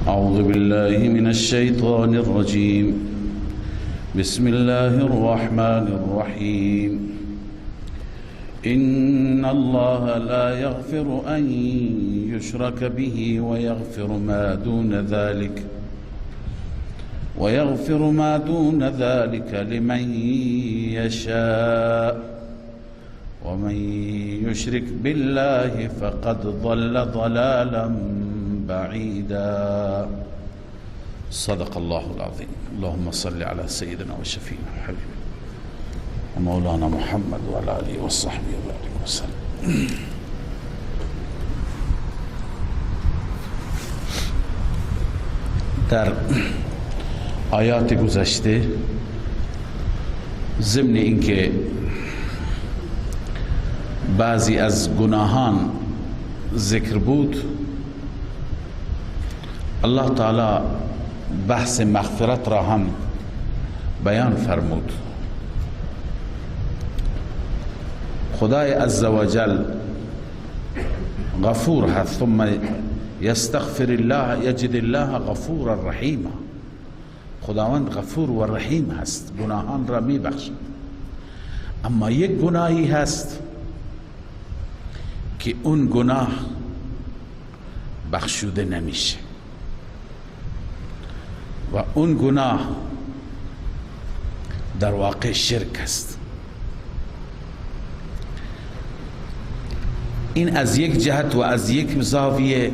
أعوذ بالله من الشيطان الرجيم. بسم الله الرحمن الرحيم. إن الله لا يغفر أن يشرك به ويغفر ما دون ذلك لمن يشاء ومن يشرك بالله فقد ضل ضلالا بعيدا. صدق الله العظيم. اللهم صل على سيدنا وشفينا وحبيبنا ومولانا محمد وعلى آله وصحبه وبارك وسلم. در آیات گذشته ضمن اینکه بعضی از گناهان ذکر بود، الله تعالی بحث مغفرت را هم بیان فرمود. خدای عزوجل غفور هست، ثم یستغفر الله یجد الله غفورا رحیما. خداوند غفور و رحیم هست، گناهان را می بخشد. اما یک گناهی هست که اون گناه بخشوده نمیشه و اون گناه در واقع شرک است. این از یک جهت و از یک زاویه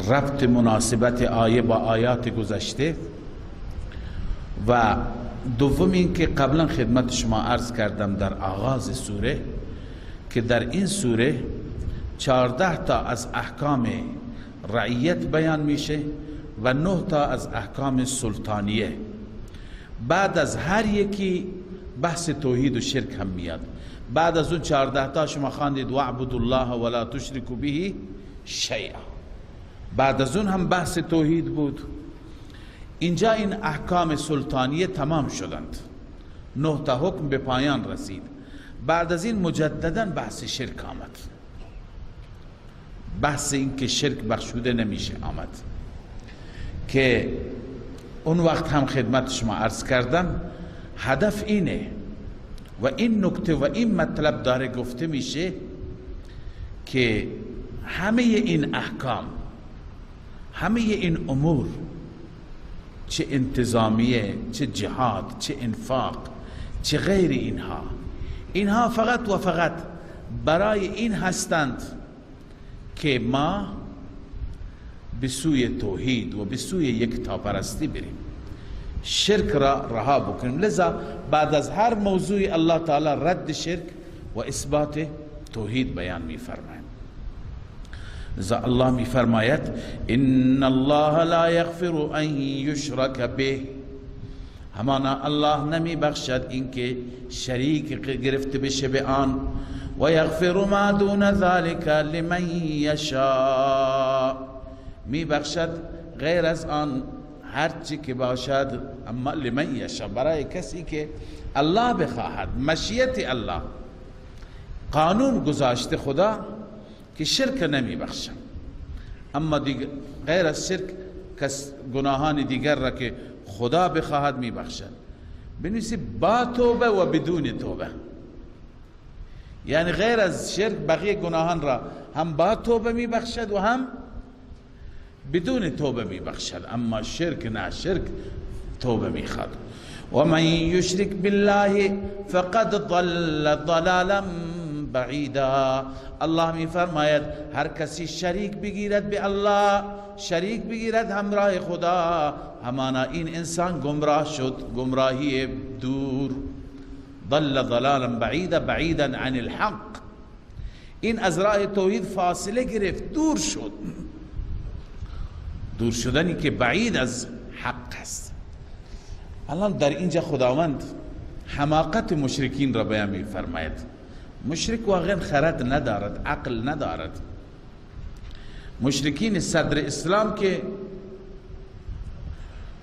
ربط مناسبت آیه با آیات گذشته، و دوم این که قبلا خدمت شما عرض کردم در آغاز سوره که در این سوره 14 تا از احکام رعیت بیان میشه و 9 تا از احکام سلطانیه. بعد از هر یکی بحث توحید و شرک هم میاد. بعد از اون 14 تا شما خواندید واعبدوا الله ولا تشركوا به شیئا. بعد از اون هم بحث توحید بود. اینجا این احکام سلطانیه تمام شدند، 9 تا حکم به پایان رسید. بعد از این مجددا بحث شرک آمد. بحث این که شرک بخشوده نمیشه آمد، که اون وقت هم خدمت شما عرض کردم هدف اینه و این نکته و این مطلب داره گفته میشه که همه این احکام، همه این امور، چه انتظامیه، چه جهاد، چه انفاق، چه غیر اینها فقط و فقط برای این هستند که ما به سوی توحید و به سوی یکتاپرستی بریم، شرک را رها بکنیم. لذا بعد از هر موضوعی الله تعالی رد شرک و اثبات توحید بیان می‌فرماید. لذا الله می‌فرماید ان الله لا یغفر ان یشرک به. همانا الله نمی بخشد اینکه شریک گرفته بشه به آن. و یغفر ما دون ذلك لمن یشاء. می بخشد غیر از آن هرچی که باشد، اما لمن یشاء، برای کسی که الله بخواهد. مشیت الله، قانون گذاشته خدا که شرک نمی بخشد، اما غیر از شرک گناهان دیگر را که خدا بخواهد می بخشد. بنویسی با توبه و بدون توبه، یعنی غیر از شرک بقیه گناهان را هم با توبه می بخشد و هم بدون توبه می بخشد، اما شرک نه، شرک توبه می خواد. و من یشرک بالله فقد ضل ضلالا بعیدا. الله می فرماید هر کسی شریک بگیرد به الله، شریک بگیرد همراه خدا، همانا این انسان گمراه شد، گمراهی دور. ضل ضلالا بعیدا، بعیدا عن الحق. این از راه توحید فاصله گرفت، دور شد. دور شدنی که بعید از حق است. الان در اینجا خداوند حماقت مشرکین را بیان می فرماید. مشرک واقعا خرد ندارد، عقل ندارد. مشرکین صدر اسلام که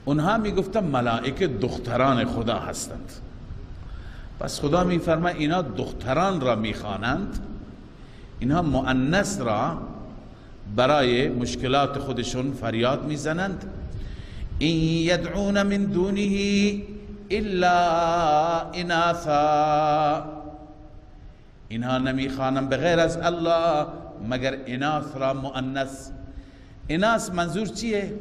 اونها می گفتن ملائکه دختران خدا هستند، پس خدا می فرماید اینا دختران را می خوانند، اینها مؤنث را برای مشکلات خودشون فریاد میزنند. این یدعون من دونه الا اناثا، اینها نمیخوانند بغیر از الله مگر اناث را مؤنث. اناث منظور چیه؟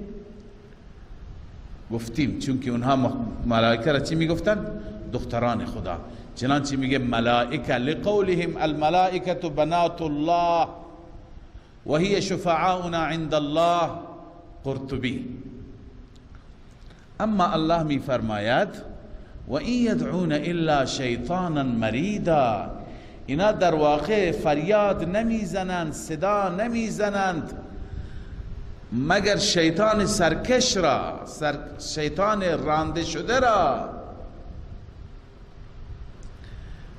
گفتیم چون که اونها ملائکه را چی میگفتن؟ دختران خدا. چنانچه میگه ملائکه لقولهم الملائکه بنات الله و هی شفعاؤنا عند الله، قرطبی. اما الله میفرماید و این یدعون الا شیطانا مریدا، اینا در واقع فریاد نمیزنند، صدا نمیزنند مگر شیطان سرکش را، شیطان رانده شده را.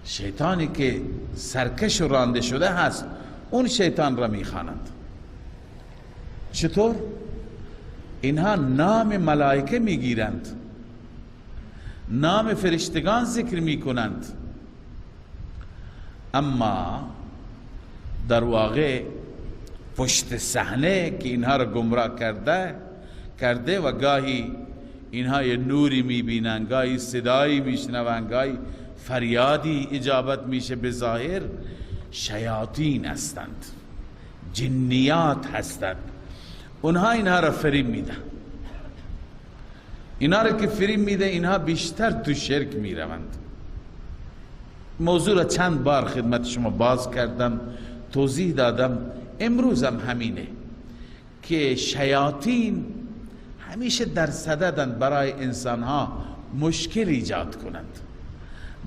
شیطانی که سرکش و رانده شده هست اون شیطان را میخوانند. چطور؟ اینها نام ملائکه میگیرند، نام فرشتگان ذکر میکنند، اما در واقع پشت صحنه که اینها را گمراه کرده و گاهی اینها یه نوری میبینند، گاهی صدایی میشنوند، گاهی فریادی اجابت میشه، به ظاهر شیاطین هستند، جنیات هستند. اونها اینها را فریب میدن. اینها را که فریب میده اینها بیشتر تو شرک میروند. موضوع را چند بار خدمت شما باز کردم، توضیح دادم، امروزم همینه که شیاطین همیشه در صددند برای انسانها مشکل ایجاد کنند.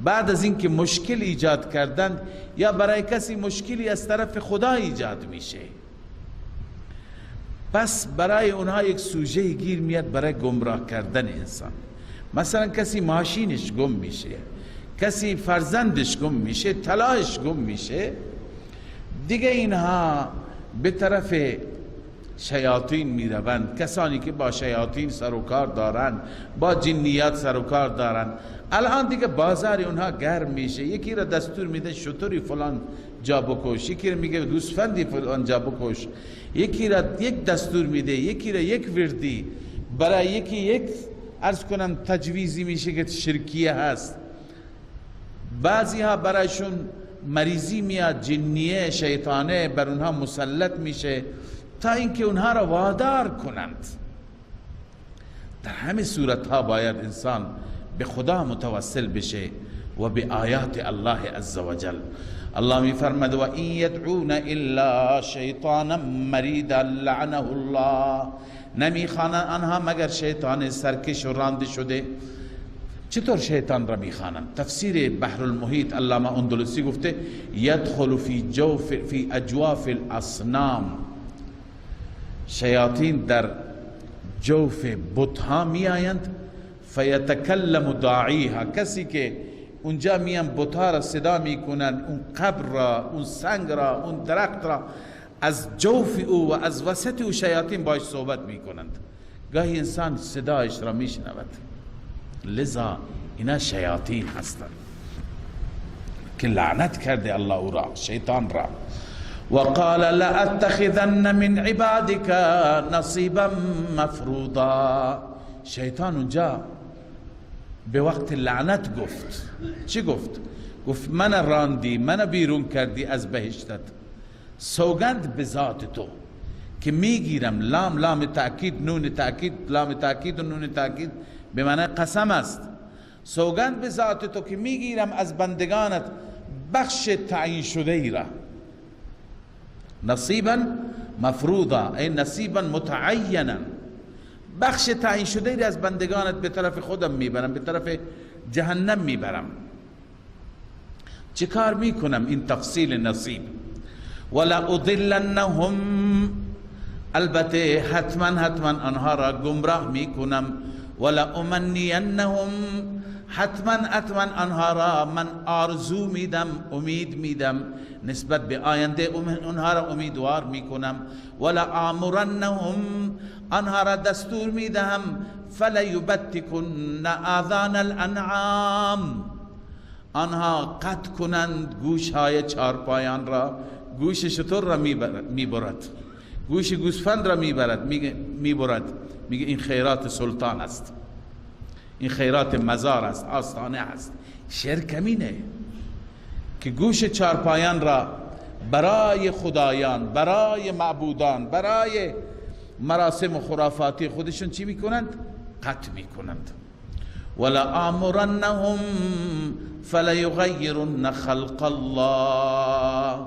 بعد از اینکه مشکل ایجاد کردند یا برای کسی مشکلی از طرف خدا ایجاد میشه، پس برای اونها یک سوژه گیر میاد برای گمراه کردن انسان. مثلا کسی ماشینش گم میشه، کسی فرزندش گم میشه، طلاش گم میشه، دیگه اینها به طرف شیاطین میروند. کسانی که با شیاطین سر و کار دارن، با جنیات سر و کار دارن، الان دیگه بازار اونها گرم میشه. یکی را دستور میده شطوری فلان جا بکش، یکی را میگه گوسفندی فلان جا بکش، یکی را یک دستور میده، یکی را یک وردی، برای یکی یک عرض کنم تجویزی میشه که شرکیه هست. بعضی ها برایشون مریضی میاد، جنیه شیطانه بر اونها مسلط میشه تا اینکه اونها را وادار کنند. در همه صورت ها باید انسان به خدا متوسل بشه و به آیات الله عزوجل. الله می فرمد و این یدعون الا شیطانا مریدا لعنه الله، نمی خوانند آنها مگر شیطان سرکش و رانده شده. چطور شیطان را می خوانند؟ تفسیر بحر المحیط علامه اندلسی گفته یدخل فی اجواف الاصنام، شیاطین در جوف بتها می آیند، فیتکلم داعیها، کسی که اونجا میان بتها را صدا میکنن، اون قبر را، اون سنگ را، اون درخت را، از جوف او و از وسط او شیاطین باش صحبت میکنند. گاهی انسان صدایش را میشنود. لذا اینا شیاطین هستند که لعنت کرده الله او را، شیطان را. وقال لأتخذن من عبادك نصيبا مفروضا، شیطان اونجا به وقت لعنت گفت. چی گفت؟ گفت من راندی، من بیرون کردی از بهشتت، سوگند به ذات تو که میگیرم. لام لام تأکید، نون تأکید، لام تأکید و نون تأکید به معنی قسم است. سوگند به ذات تو که میگیرم از بندگانت بخش تعیین شده ای را. نصیبا مفروضا ای نصیبا متعینا، بخش تعیین شده ای از بندگانت به طرف خودم میبرم، به طرف جهنم میبرم. چه کار میکنم؟ این تفصیل نصیب. ولا اضلنهم، البته حتما آنها را گمراه میکنم. ولا امنینهم، حتما آنها را من آرزو میدم، امید میدم، نسبت به آینده اونها را امیدوار میکنم. ولا آمرنهم، آنها را دستور میدهم، فلیبتکن آذان الانعام، آنها قطع کنند گوش های چارپایان را. گوش شتر را میبرد، گوش گوسفند را میبرد، میبرد، میگه این خیرات سلطان است، این خیرات مزار است، آستانه است. شرک همینه که گوش چارپایان را برای خدایان، برای معبودان، برای مراسم و خرافاتی خودشون چی میکنند؟ قطع میکنند. ولا آمرنهم فلیغیرن خلق الله،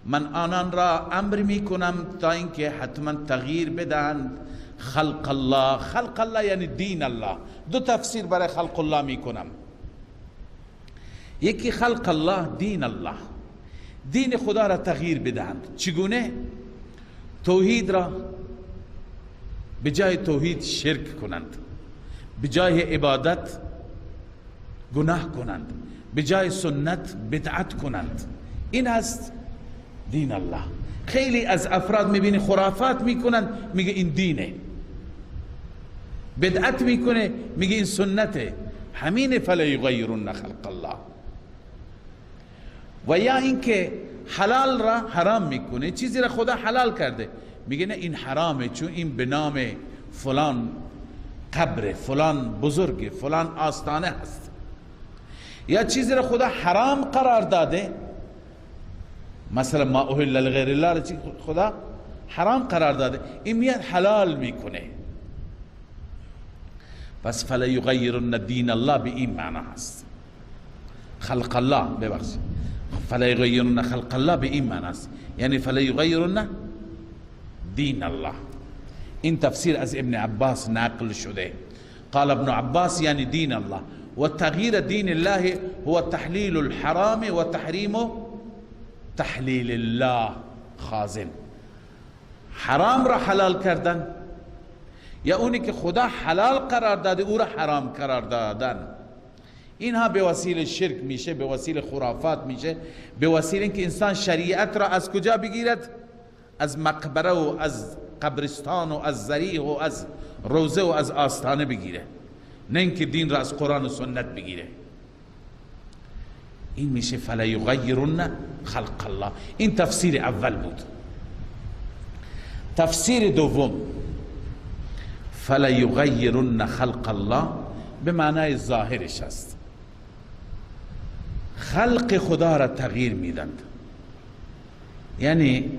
من آنان را امر میکنم تا اینکه حتما تغییر بدهند خلق الله. خلق الله یعنی دین الله. دو تفسیر برای خلق الله میکنم. یکی خلق الله دین الله، دین خدا را تغییر بدهند. چگونه؟ توحید را به جای توحید شرک کنند، به جای عبادت گناه کنند، به جای سنت بدعت کنند. این است دین الله. خیلی از افراد میبینی خرافات میکنند، میگه این دینه. بدعت میکنه، میگه این سنته. همین فلیغیرن خلق الله. و یا اینکه حلال را حرام میکنه، چیزی را خدا حلال کرده، میگه نه این حرامه چون این به نام فلان قبر، فلان بزرگ، فلان آستانه هست. یا چیزی را خدا حرام قرار داده، مثلا ما اهل لغیر الله را خدا حرام قرار داده، این میاد حلال میکنه. پس فلیغیرن دین الله به این معنی هست. خلق الله، ببخشید، فلیغیرن خلق الله به این معنی است، یعنی فلیغیرن دین الله. این تفسیر از ابن عباس نقل شده. قال ابن عباس یعنی دین الله، و تغییر دین الله هو تحلیل الحرام و تحریم تحلیل الله خازن. حرام را حلال کردن، یا اونی که خدا حلال قرار داده او را حرام قرار دادن. اینها به وسیله شرک میشه، به وسیله خرافات میشه، به وسیله اینکه انسان شریعت را از کجا بگیرد؟ از مقبره و از قبرستان و از ذریح و از روزه و از آستانه بگیره، نه اینکه دین را از قرآن و سنت بگیره. این میشه فلیغیرن خلق الله. این تفسیر اول بود. تفسیر دوم فلیغیرن خلق الله به معنای ظاهرش است، خلق خدا را تغییر میدند. یعنی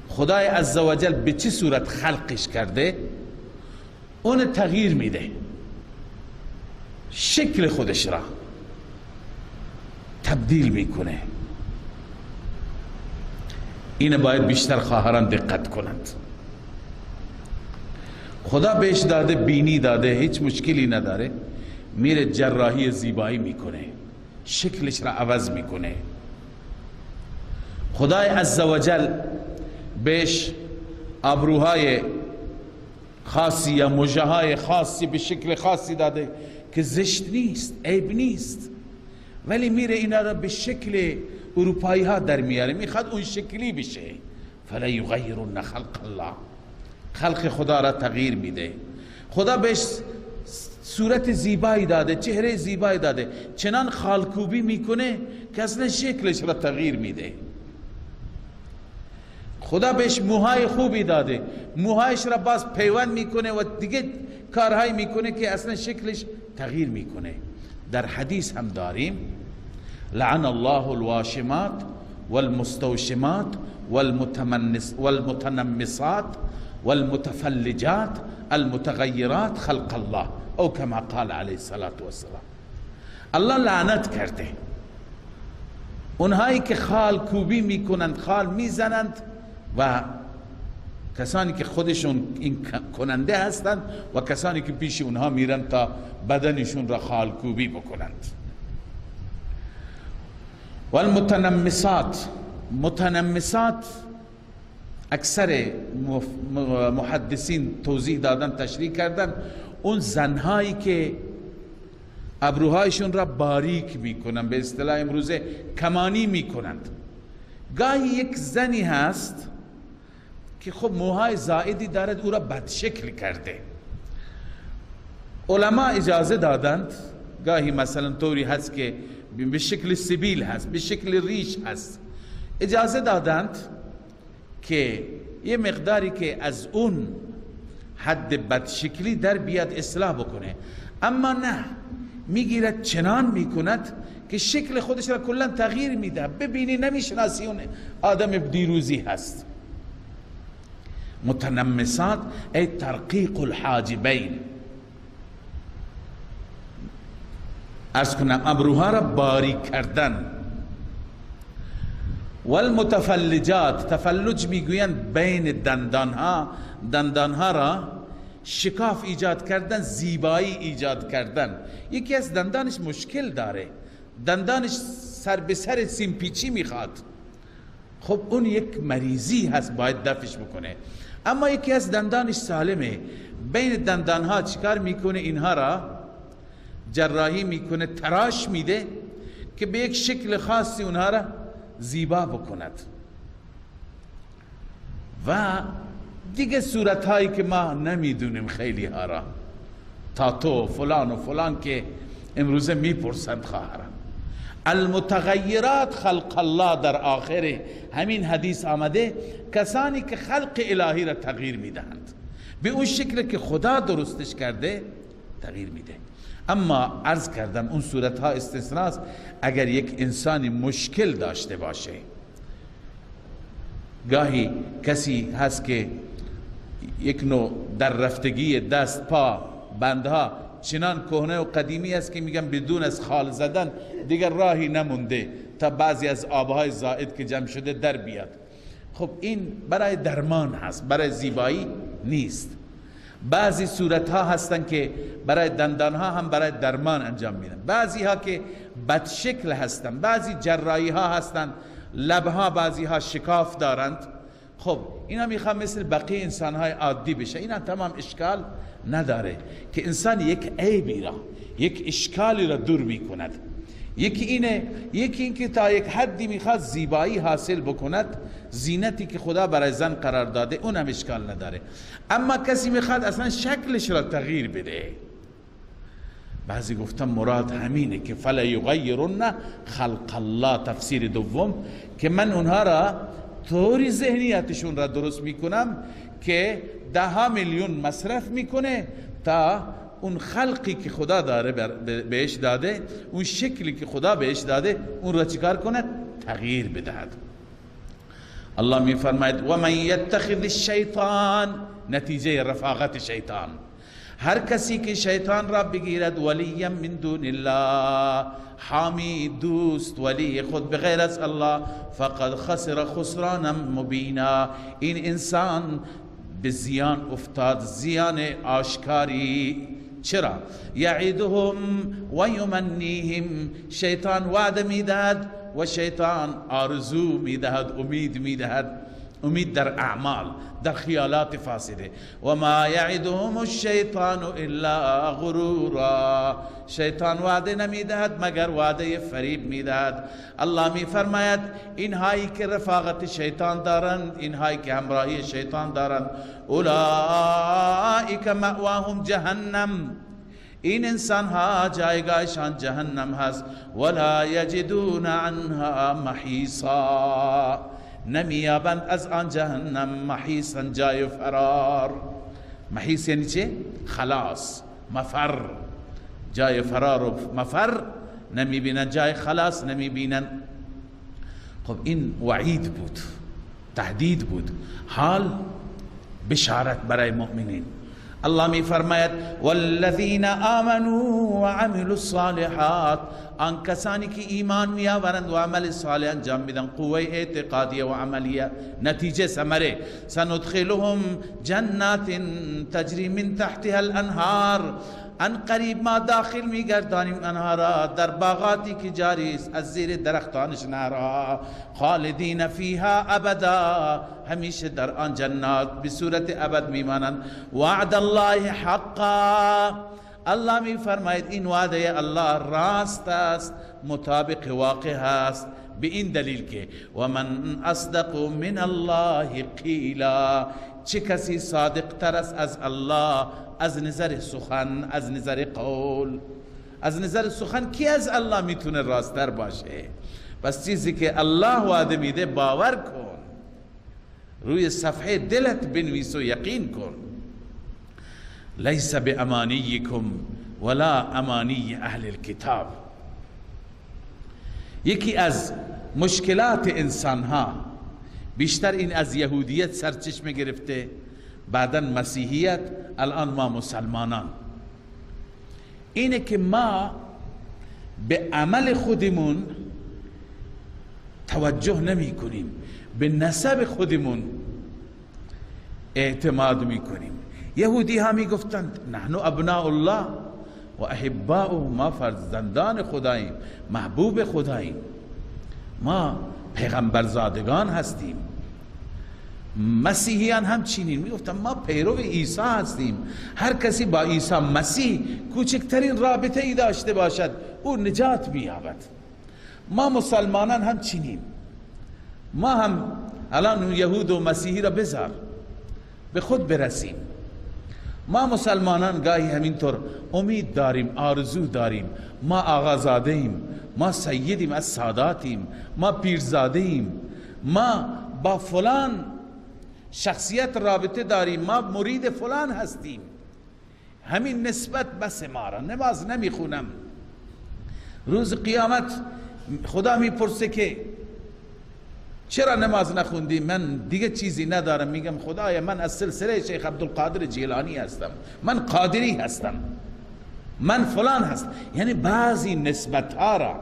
خدای عزوجل به چه صورت خلقش کرده اون تغییر میده، شکل خودش را تبدیل میکنه. این باید بیشتر خواهران دقت کنند. خدا بهش داده بینی داده، هیچ مشکلی نداره، میره جراحی زیبایی میکنه، شکلش را عوض میکنه. خدای عزوجل بهش ابروهای خاصی یا مژه‌های خاصی به شکل خاصی داده که زشت نیست، عیب نیست، ولی میره اینا را به شکل اروپایی ها در میاره، میخواد اون شکلی بشه. فلیغیرن خلق الله، خلق خدا را تغییر میده. خدا بهش صورت زیبایی داده، چهره زیبایی داده، چنان خالکوبی میکنه که اصلا شکلش را تغییر میده. خدا بهش موهای خوبی داده، موهایش را باز پیوند میکنه و دیگه کارهایی میکنه که اصلا شکلش تغییر میکنه. در حدیث هم داریم لعن الله الواشمات والمستوشمات والمتنمصات والمتفلجات المتغیرات خلق الله، او کما قال علیه الصلاة والسلام. الله لعنت کرده اونهایی که خال کوبی میکنند، خال میزنند، و کسانی که خودشون این کننده هستند و کسانی که پیش اونها میرن تا بدنشون را خالکوبی بکنند. و المتنمصات، متنمصات اکثر محدثین توضیح دادن، تشریح کردن، اون زنهایی که ابروهایشون را باریک میکنن، به اصطلاح امروزه کمانی میکنند. گاهی یک زنی هست که خب موهای زائدی دارد، او را بدشکل کرده. علما اجازه دادند، گاهی مثلا طوری هست که به شکل سبیل هست، به شکل ریش هست، اجازه دادند که یه مقداری که از اون حد بدشکلی در بیاد اصلاح بکنه، اما نه، میگیرد چنان میکند که شکل خودش را کلا تغییر میده. ببینی نمیشناسی اون آدم دیروزی هست. متنمسات ای ترقیق الحاجبین، ارز کنم ابروها را باریک کردن. والمتفلجات، تفلج میگویند بین دندانها را شکاف ایجاد کردن، زیبایی ایجاد کردن. یکی از دندانش مشکل داره، دندانش سر به سر سیمپیچی میخواد، خب اون یک مریضی هست، باید دفعش بکنه. اما یکی از دندانش سالمه، بین دندانها چیکار میکنه؟ اینها را جراحی میکنه، تراش میده که به یک شکل خاصی اونها را زیبا بکند. و دیگه صورتهایی که ما نمیدونیم خیلی ها را، تاتو فلان و فلان که امروزه میپرسند خواهرم. المتغیرات خلق الله، در آخر همین حدیث آمده کسانی که خلق الهی را تغییر میدهند، به اون شکل که خدا درستش کرده تغییر میده. اما عرض کردم اون صورتها استثناست. اگر یک انسانی مشکل داشته باشه، گاهی کسی هست که یک نوع در رفتگی دست پا بندها چنان کهنه و قدیمی است که میگن بدون از خال زدن دیگر راهی نمونده تا بعضی از آبهای زائد که جمع شده در بیاد. خب این برای درمان هست، برای زیبایی نیست. بعضی صورتها هستن که برای دندانها هم برای درمان انجام میدن، بعضی ها که بدشکل هستن، بعضی جراحی ها هستن، لبها بعضی ها شکاف دارند. خب اینا میخوام مثل بقیه انسان های عادی بشه. اینا تمام اشکال نداره که انسان یک عیبی را، یک اشکالی را دور میکند. یکی اینه، یکی این که تا یک حدی میخواد زیبایی حاصل بکند، زینتی که خدا برای زن قرار داده، اون هم اشکال نداره. اما کسی میخواد اصلا شکلش را تغییر بده، بعضی گفتم مراد همینه که فلا یغیرن خلق الله، تفسیر دوم، که من اونها را طوری ذهنیتشون را درست میکنم که 10 میلیون مصرف میکنه تا اون خلقی که خدا داره بهش داده، اون شکلی که خدا بهش داده، اون را چیکار کند؟ تغییر بدهد. الله می فرماید و من یتخذ الشیطان، نتیجه رفاقت شیطان، هر کسی که شیطان را بگیرد ولیا من دون الله، حامی دوست ولی خود بغیر از الله، فقد خسر خسرانا مبینا، این انسان به زیان افتاد، زیان آشکاری. چرا؟ یعیدهم و یمنیهم، شیطان وعده میدهد و شیطان آرزو میدهد، امید میدهد، امید در اعمال، در خیالات فاسده. و ما یعدهم الشیطان الا غرورا، شیطان وعده نمیدهد مگر وعده فریب میدهد. الله میفرماید اینهایی که رفاقت شیطان دارند، اینهایی که همراهی شیطان دارند، اولئک مأواهم جهنم، این انسان ها جایگاهشان جهنم هست. ولا یجدون عنها محیصا، نمیابند از آن جهنم محیصا، جای فرار. محیص یعنی چه؟ خلاص، مفر، جای فرار و مفر نمیبینن، جای خلاص نمیبینن. خب این وعید بود، تهدید بود، حال بشارت برای مؤمنین. الله می فرماید والذین آمنوا وعملوا الصالحات، آن کسانی که ایمان می آورند و عمل صالح انجام میدن، قوه اعتقادیه و عملیه، نتیجه ثمره، سندخلهم جنات تجری من تحتها الانهار، ان قریب ما داخل میگردانیم انهارا، در باغاتی که جاری است از زیر درختانش نهرها، خالدین فیها ابدا، همیشه در آن جنات به صورت ابد میمانند. وعد الله حقا، الله می فرماید این وعده الله راست است، مطابق واقع است، به این دلیل که و من اصدق من الله قیلا، چه کسی صادق تر است از الله از نظر سخن، از نظر قول، از نظر سخن کی از الله میتونه راستر باشه؟ پس چیزی که الله وعده میده باور کن، روی صفحه دلت بنویس و یقین کن. لیس بامانیکم ولا امانی اهل الكتاب. یکی از مشکلات انسان ها بیشتر این از یهودیت سرچشمه گرفته، بعداً مسیحیت، الان ما مسلمانان، اینه که ما به عمل خودمون توجه نمی کنیم، به نسب خودمون اعتماد می کنیم. یهودی ها می گفتند نحن ابناء الله و احباؤه، ما فرزندان خداییم، محبوب خداییم، ما پیغمبرزادگان هستیم. مسیحیان هم چنین می گفتند ما پیرو عیسی هستیم، هر کسی با عیسی مسیح کوچکترین رابطه ای داشته باشد او نجات می یابد. ما مسلمانان هم چنین. ما هم الان یهود و مسیحی را بذار به خود برسیم. ما مسلمانان گاهی همینطور امید داریم، آرزو داریم، ما آقازاده ایم، ما سیدیم از ساداتیم، ما پیرزاده ایم، ما با فلان شخصیت رابطه داریم، ما مرید فلان هستیم. همین نسبت بس ما را. نماز نمیخونم، روز قیامت خدا میپرسه که چرا نماز نخوندی؟ من دیگه چیزی ندارم. میگم خدایا من از سلسله شیخ عبدالقادر جیلانی هستم، من قادری هستم، من فلان هست. یعنی بعضی نسبت ها را،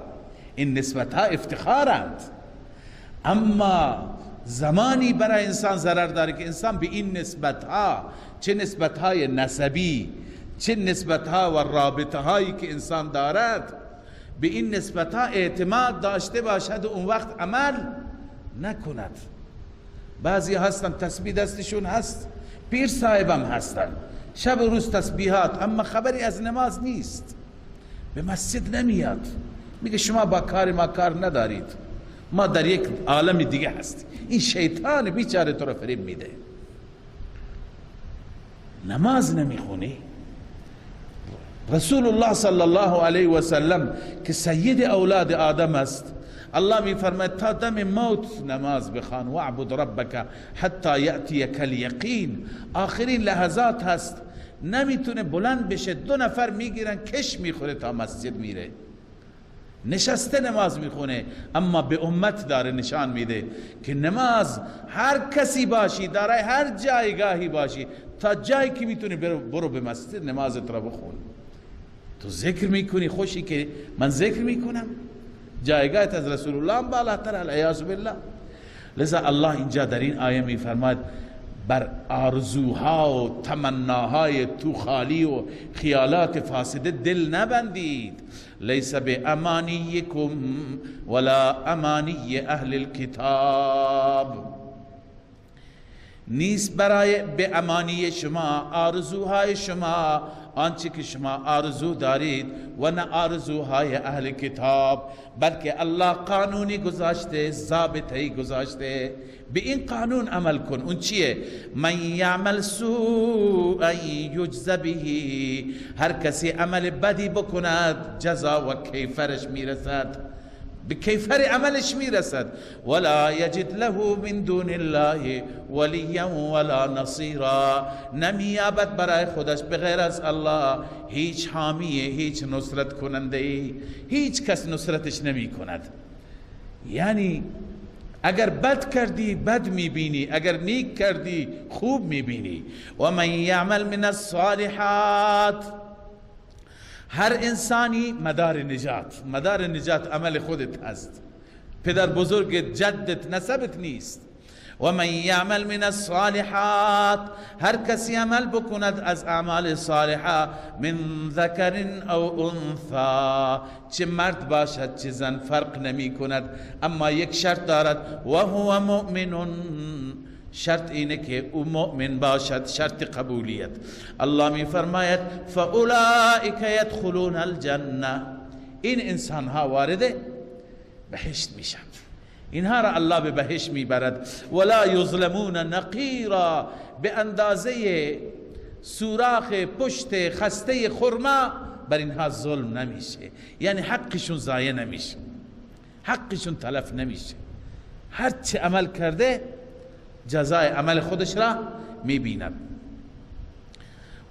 این نسبت ها افتخارند، اما زمانی برای انسان ضرر داره که انسان به این نسبت ها، چه نسبت های نسبی، چه نسبت ها و رابطه هایی که انسان دارد، به این نسبت ها اعتماد داشته باشد و اون وقت عمل نکند. بعضی هستن تسبیح دستشون هست، پیر صاحبم هستن، شب و روز تسبیحات، اما خبری از نماز نیست، به مسجد نمیاد. میگه شما با کار ما کار ندارید، ما در یک عالم دیگه هستیم. این شیطان بیچاره تو رو فریب میده. نماز نمیخونی. رسول الله صلی الله علیه و سلم که سید اولاد آدم است، الله می فرماید تا دم موت نماز بخوان، واعبد ربک حتی یأتیک الیقین. آخرین لحظات هست، نمیتونه بلند بشه، 2 نفر میگیرن کش میخوره تا مسجد میره، نشسته نماز میخونه. اما به امت داره نشان میده که نماز هر کسی باشی، دارای هر جایگاهی باشی، تا جایی که میتونی برو به مسجد نمازت را بخون. تو ذکر میکنی، خوشی که من ذکر میکنم، جایگاهت از رسول الله بالاتر، العیاذ بالله. لذا الله اینجا در این آیه میفرماید بر آرزوها و تمناهای تو خالی و خیالات فاسده دل نبندید. لیس بامانیکم ولا امانی اهل الكتاب. نیست برای به امانی شما، آرزوهای شما، آنچه که شما آرزو دارید، و نه آرزوهای اهل کتاب، بلکه الله قانونی گذاشته، ضابطه‌ای گذاشته، به این قانون عمل کن. اون چیه؟ من یعمل سوءا یجز به، هر کسی عمل بدی بکند جزا و کیفرش میرسد، به کیفر عملش میرسد. ولا یجد له من دون الله ولیا ولا نصیرا، نمیابد برای خودش بغیر از الله هیچ حامیه، هیچ نصرت کننده، هیچ کس نصرتش نمی کند. یعنی اگر بد کردی بد میبینی، اگر نیک کردی خوب میبینی. و من یعمل من الصالحات، هر انسانی مدار نجات عمل خودت هست، پدر بزرگت، جدت، نسبت نیست. و من یعمل من الصالحات، هر کسی عمل بکند از اعمال صالحه، من ذکر او انثى، چه مرد باشد چه زن فرق نمی کند، اما یک شرط دارد، و هو مؤمن، شرط اینه که او مؤمن باشد، شرط قبولیت. الله می فرماید فاولئک یدخلون الجنه، این انسان ها وارد بهشت میشند، اینها را الله به بهشت میبرد. ولا یظلمون نقیرا، به اندازه سوراخ پشت خسته خرما بر اینها ظلم نمیشه، یعنی حقشون ضایع نمیشه، حقشون تلف نمیشه. هر چه عمل کرده جزای عمل خودش را میبیند.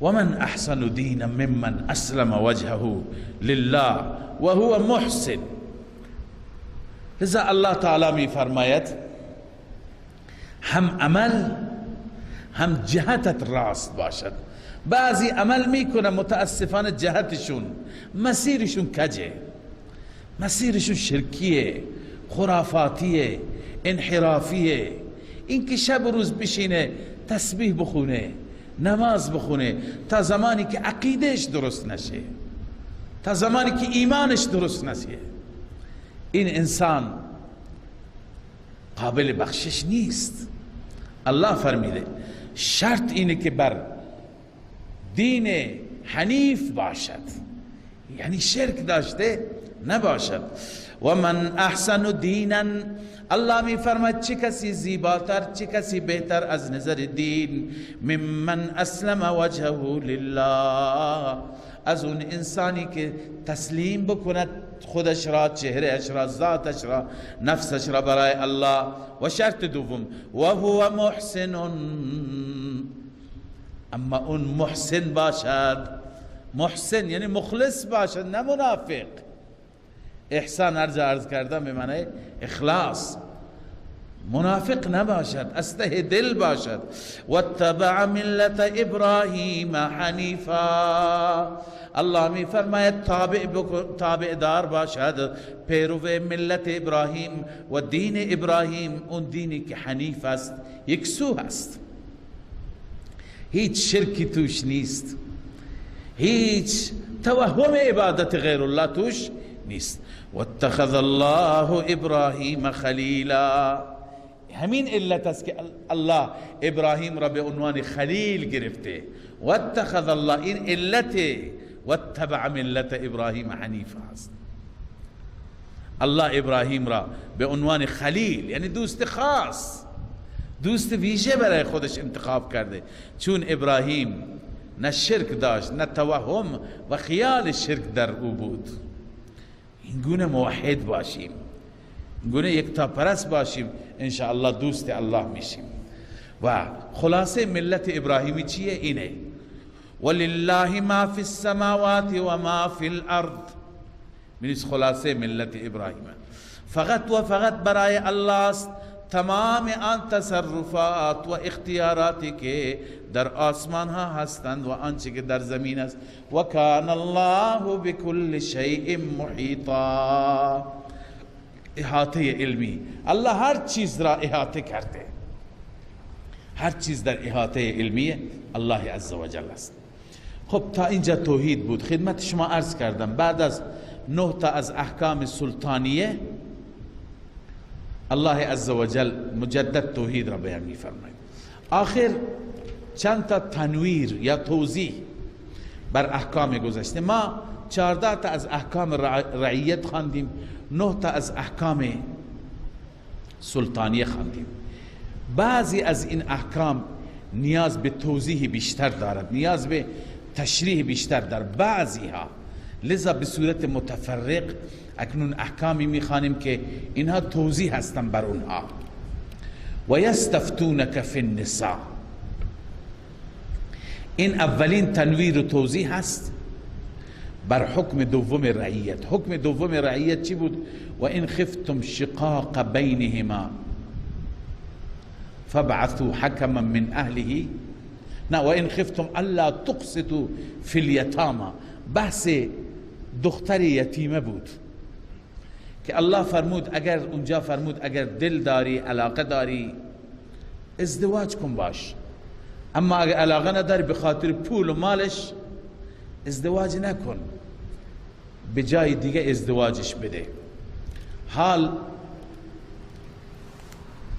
و من احسن دینا ممن اسلم وجهه لله و هو محسن. لذا الله تعالی میفرماید هم عمل هم جهتت راست باشد. بعضی عمل میکنه متاسفانه جهتشون مسیرشون کجه، مسیرشون شرکیه، خرافاتیه، انحرافیه. این که شب و روز بشینه تسبیح بخونه، نماز بخونه تا زمانی که عقیدهش درست نشه، تا زمانی که ایمانش درست نشه، این انسان قابل بخشش نیست. الله فرمیده شرط اینه که بر دین حنیف باشد، یعنی شرک داشته نباشد. و من احسن دینا، الله می فرماید چه کسی زیباتر، چه کسی بهتر از نظر دین، ممن اسلم وجهه لله، از اون انسانی که تسلیم بکند خودش را، چهرهش را، ذاتش را، نفسش را برای الله. و شرط دوم و هو محسن، اما اون محسن باشد. محسن یعنی مخلص باشد، نه منافق. احسان عرض کردم به معنی اخلاص، منافق نباشد، از ته دل باشد. واتبع ملت ابراهیم حنیفا، الله می فرماید تابع دار باشد، پیرو ملت ابراهیم و دین ابراهیم، اون دینی که حنیف است، یکسو است، هیچ شرکی توش نیست، هیچ توهم عبادت غیر الله توش نیست. واتخذ الله ابراهیم خلیلا، همین علت است که الله ابراهیم را به عنوان خلیل گرفته. واتخذ الله، این علت واتبع ملت ابراهیم حنیفا است. الله ابراهیم را به عنوان خلیل، یعنی دوست خاص، دوست ویژه برای خودش انتخاب کرده، چون ابراهیم نه شرک داشت، نه توهم و خیال شرک در او بود. این گونه موحد باشیم، این گونه یکتا پرست باشیم، انشاءالله دوست الله میشیم. و خلاصه ملت ابراهیمی چیه؟ اینه ولله ما فی السماوات و ما فی الارض. می‌بینید خلاصه ملت ابراهیم فقط و فقط برای الله است تمام آن تصرفات و اختیاراتی که در آسمان ها هستند و آنچه که در زمین است. و کان الله بكل شیء محیطا، احاطه علمی، الله هر چیز را احاطه کرده، هر چیز در احاطه علمی الله عزوجل است. خب تا اینجا توحید بود. خدمت شما عرض کردم بعد از 9 تا از احکام سلطانیه الله عزوجل مجدد توحید را بیان می‌فرماید. آخر چند تا تنویر یا توضیح بر احکام گذشته. ما 14 تا از احکام رعیت خواندیم، 9 تا از احکام سلطانیه خواندیم. بعضی از این احکام نیاز به توضیح بیشتر دارد، نیاز به تشریح بیشتر در بعضی ها، لذا به صورت متفرق اکنون احکامی میخوانیم که اینها توضیح هستن بر اونها. و یستفتونک فی النساء، این اولین تنویر و توضیح هست بر حکم دوم رعیت. حکم دوم رعیت چی بود؟ و این خفتم شقاق بینهما فابعثوا حکما من اهله. نه، و این خفتم الا تقسطوا فی الیتاما، بحث دختر یتیمه بود که الله فرمود اگر اونجا فرمود اگر دل داری، علاقه داری، ازدواج کن باش، اما اگر علاقه نداری به خاطر پول و مالش ازدواج نکن، به جای دیگه ازدواجش بده. حال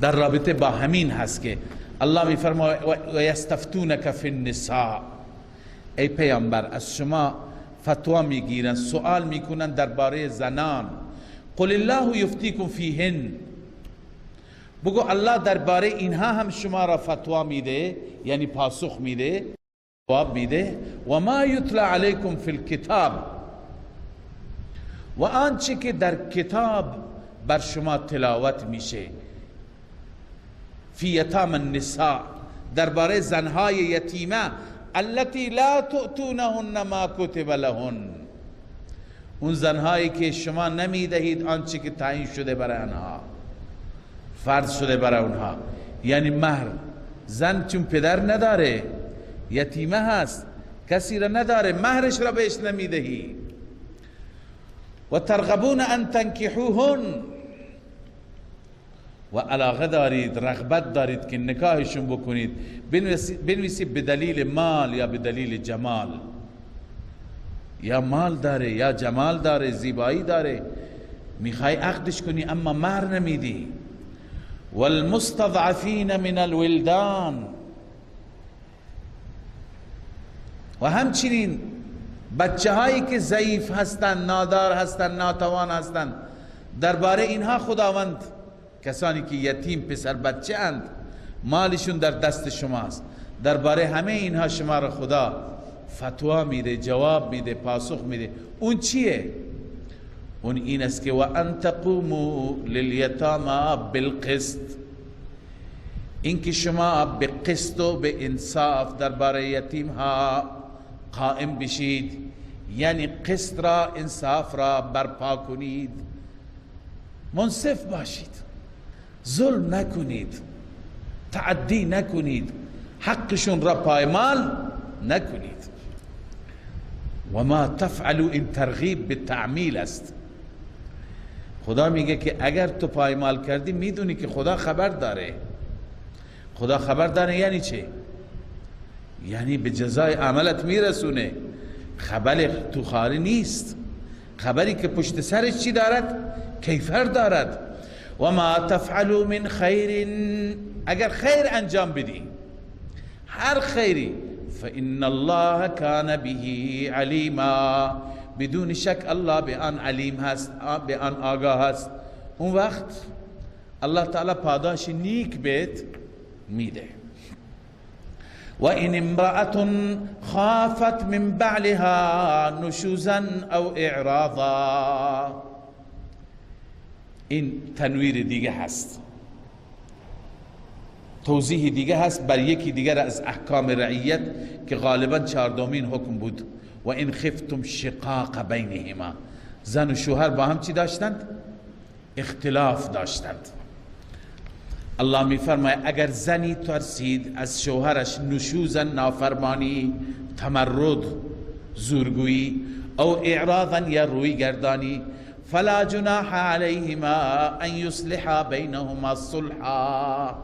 در رابطه با همین هست که الله میفرماید و یستفتونک فی النساء، ای پیامبر از شما فتوا میگیرن، سوال میکنن درباره زنان. قل الله یفتیکم فیهن، بگو الله درباره اینها هم شما را فتوا میده، یعنی پاسخ میده، جواب میده. و ما یتلی علیکم فی الکتاب، و آنچه که در کتاب بر شما تلاوت میشه. فی یتام النساء، درباره زنهای یتیمه، التی لا تؤتونهن ما کتب لهن، اون زنهایی که شما نمیدهید آنچه که تعیین شده برای آنها، فرض شده برای اونها، یعنی مهر. زن چون پدر نداره، یتیمه هست، کسی را نداره، مهرش را بهش نمیدهی. و ترغبون ان تنکحوهن، و علاقه دارید، رغبت دارید که نکاحشون بکنید، بنویسید به دلیل مال یا به دلیل جمال، یا مال داره یا جمال داره، زیبایی داره، میخوای عقدش کنی اما مهر نمیدی. والمستضعفین من الولدان، و همچنین بچه هایی که ضعیف هستند، نادار هستند، ناتوان هستند، درباره اینها خداوند، کسانی که یتیم پسر بچه اند، مالشون در دست شماست، درباره همه اینها شما را خدا فتوا میده، جواب میده، پاسخ میده. اون چیه؟ اون این است که و ان تقوموا للیتامی بالقسط، این که شما به قسط و به انصاف درباره یتیم ها قائم بشید، یعنی قسط را، انصاف را برپا کنید، منصف باشید، ظلم نکنید، تعدی نکنید، حقشون را پایمال نکنید. و ما تفعلوا، این ترغیب به تعمیل است. خدا میگه که اگر تو پایمال کردی میدونی که خدا خبر داره. خدا خبر داره یعنی چه؟ یعنی به جزای عملت میرسونه، خبر تو خالی نیست، خبری که پشت سرش چی دارد؟ کیفر دارد. و ما تفعلوا من خیر، اگر خیر انجام بدی، هر خیری، فإن الله كان به علیما، بدون شک الله به آن علیم هست، به آن آگاه هست. اون وقت الله تعالی پاداش نیک بهت میده. و این امرأة خافت من بعلها نشوزا او اعراضا، این تنویر دیگه هست، توضیح دیگه هست بر یکی دیگر از احکام رعیت که غالبا 14مین حکم بود. و این خفتم شقاق بینهما، زن و شوهر با هم چی داشتند؟ اختلاف داشتند. الله می فرماید اگر زنی ترسید از شوهرش نشوزا، نافرمانی، تمرد، زورگویی، او اعراضا یا روی گردانی، فلا جناح علیهما ان یصلحا بینهما صلحا،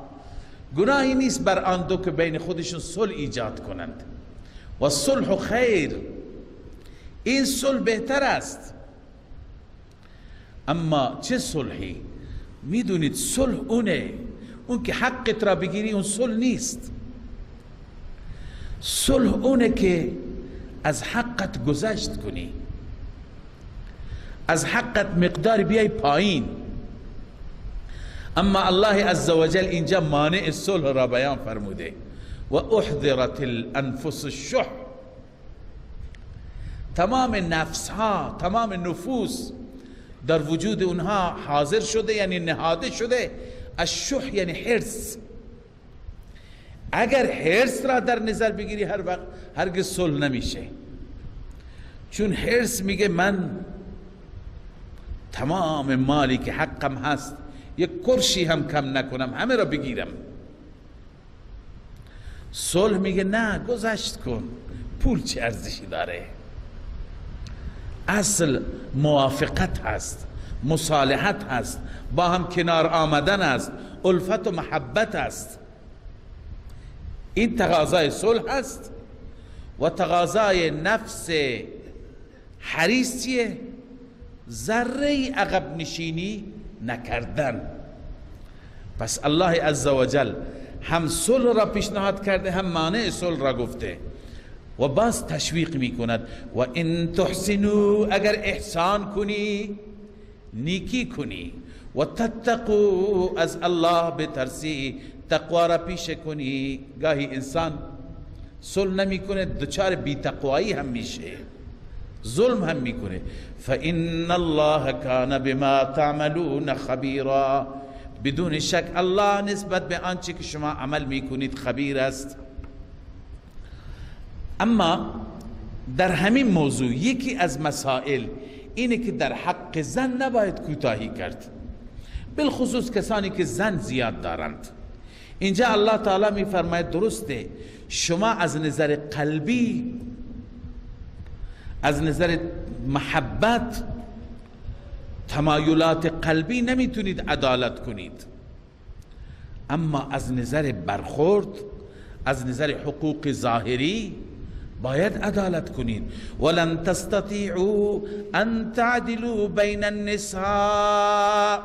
گناهی نیست بر آن دو که بین خودشون صلح ایجاد کنند. و صلح خیر، این صلح بهتر است. اما چه صلحی؟ میدونید صلح اونه، اون که حقت را بگیری، اون صلح نیست. صلح اونه که از حقت گذشت کنی، از حقت مقدار بیای پایین. اما الله عزوجل اینجا مانع صلح را بیان فرموده. و احضرت الانفس الشح، تمام نفس ها، تمام نفوس در وجود اونها حاضر شده، یعنی نهاده شده الشح، یعنی حرص. اگر حرص را در نظر بگیری هر وقت، هرگز صلح نمیشه. چون حرص میگه من تمام مالی که حقم هست یک کرشی هم کم نکنم، همه را بگیرم. صلح میگه نه، گذشت کن، پول چه ارزشی داره؟ اصل موافقت هست، مصالحت هست، با هم کنار آمدن است، الفت و محبت است. این تقاضای صلح است. و تقاضای نفس حریص چیه؟ ذره عقب نشینی نکردن. پس الله عزوجل هم صلح را پیشنهاد کرده، هم مانع صلح را گفته و باز تشویق می کند. و ان تحسنوا، اگر احسان کنی، نیکی کنی، و تتقو، از الله بترسی، تقوا را پیش کنی. گاهی انسان صلح نمی کنه، دچار بی تقوایی هم میشه، ظلم هم میکنه. فإن الله كان بما تعملون خبيرا، بدون شک الله نسبت به آنچه که شما عمل میکنید خبیر است. اما در همین موضوع یکی از مسائل اینه که در حق زن نباید کوتاهی کرد، بالخصوص کسانی که زن زیاد دارند. اینجا الله تعالی میفرماید درسته شما از نظر قلبی، از نظر محبت، تمایلات قلبی نمیتونید عدالت کنید، اما از نظر برخورد، از نظر حقوق ظاهری باید عدالت کنید. ولن تستطيعوا ان تعدلوا بین النساء،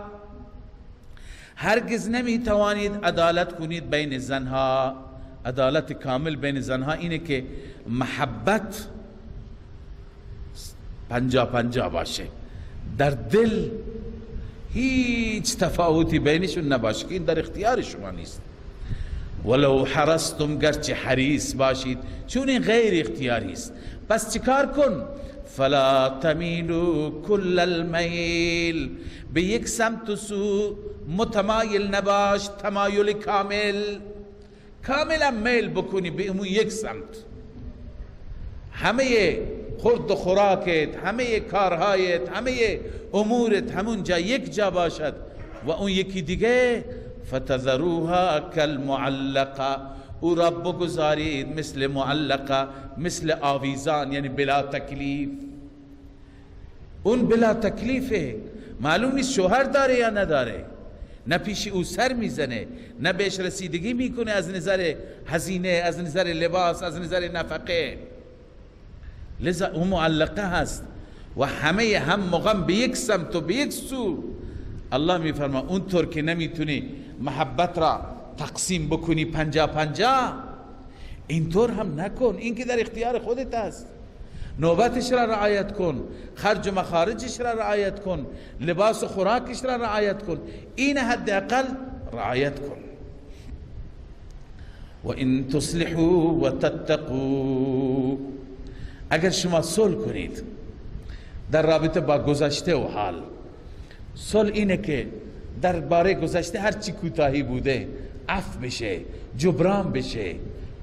هرگز نمیتوانید عدالت کنید بین زنها. عدالت کامل بین زنها اینه که محبت 50-50 باشه، در دل هیچ تفاوتی بینشون نباشه که این در اختیار شما نیست. ولو حرستم، گرچه حریص باشید، چون این غیر اختیاری است. پس چیکار کن؟ فلا تمیلوا کل المیل، به یک سمت و سو متمایل نباش، تمایل کامل، کاملا میل بکنی به اون یک سمت. همه خورد و خوراکت، همه کارهایت، همه امورت همون جا یک جا باشد و اون یکی دیگه فتذروها کالمعلقه، او را بگذارید مثل معلقه، مثل آویزان، یعنی بلا تکلیف. اون بلا تکلیفه، معلوم نیست شوهر داره یا نداره، نه پیش او سر میزنه، نه بهش رسیدگی میکنه از نظر هزینه، از نظر لباس، از نظر نفقه. لذا اون معلقه هست و همه هم مغم به یک سمت و به یک سو. الله میفرما اونطور که نمیتونی محبت را تقسیم بکنی 50-50، اینطور هم نکن. این که در اختیار خودت است. نوبتش را رعایت کن، خرج و مخارجش را رعایت کن، لباس و خوراکش را رعایت کن، این حداقل رعایت کن. و ان تصلحوا و تتقوا، اگر شما صلح کنید در رابطه با گذشته و حال، صلح اینه که درباره گذشته هر چی کوتاهی بوده عفو بشه، جبران بشه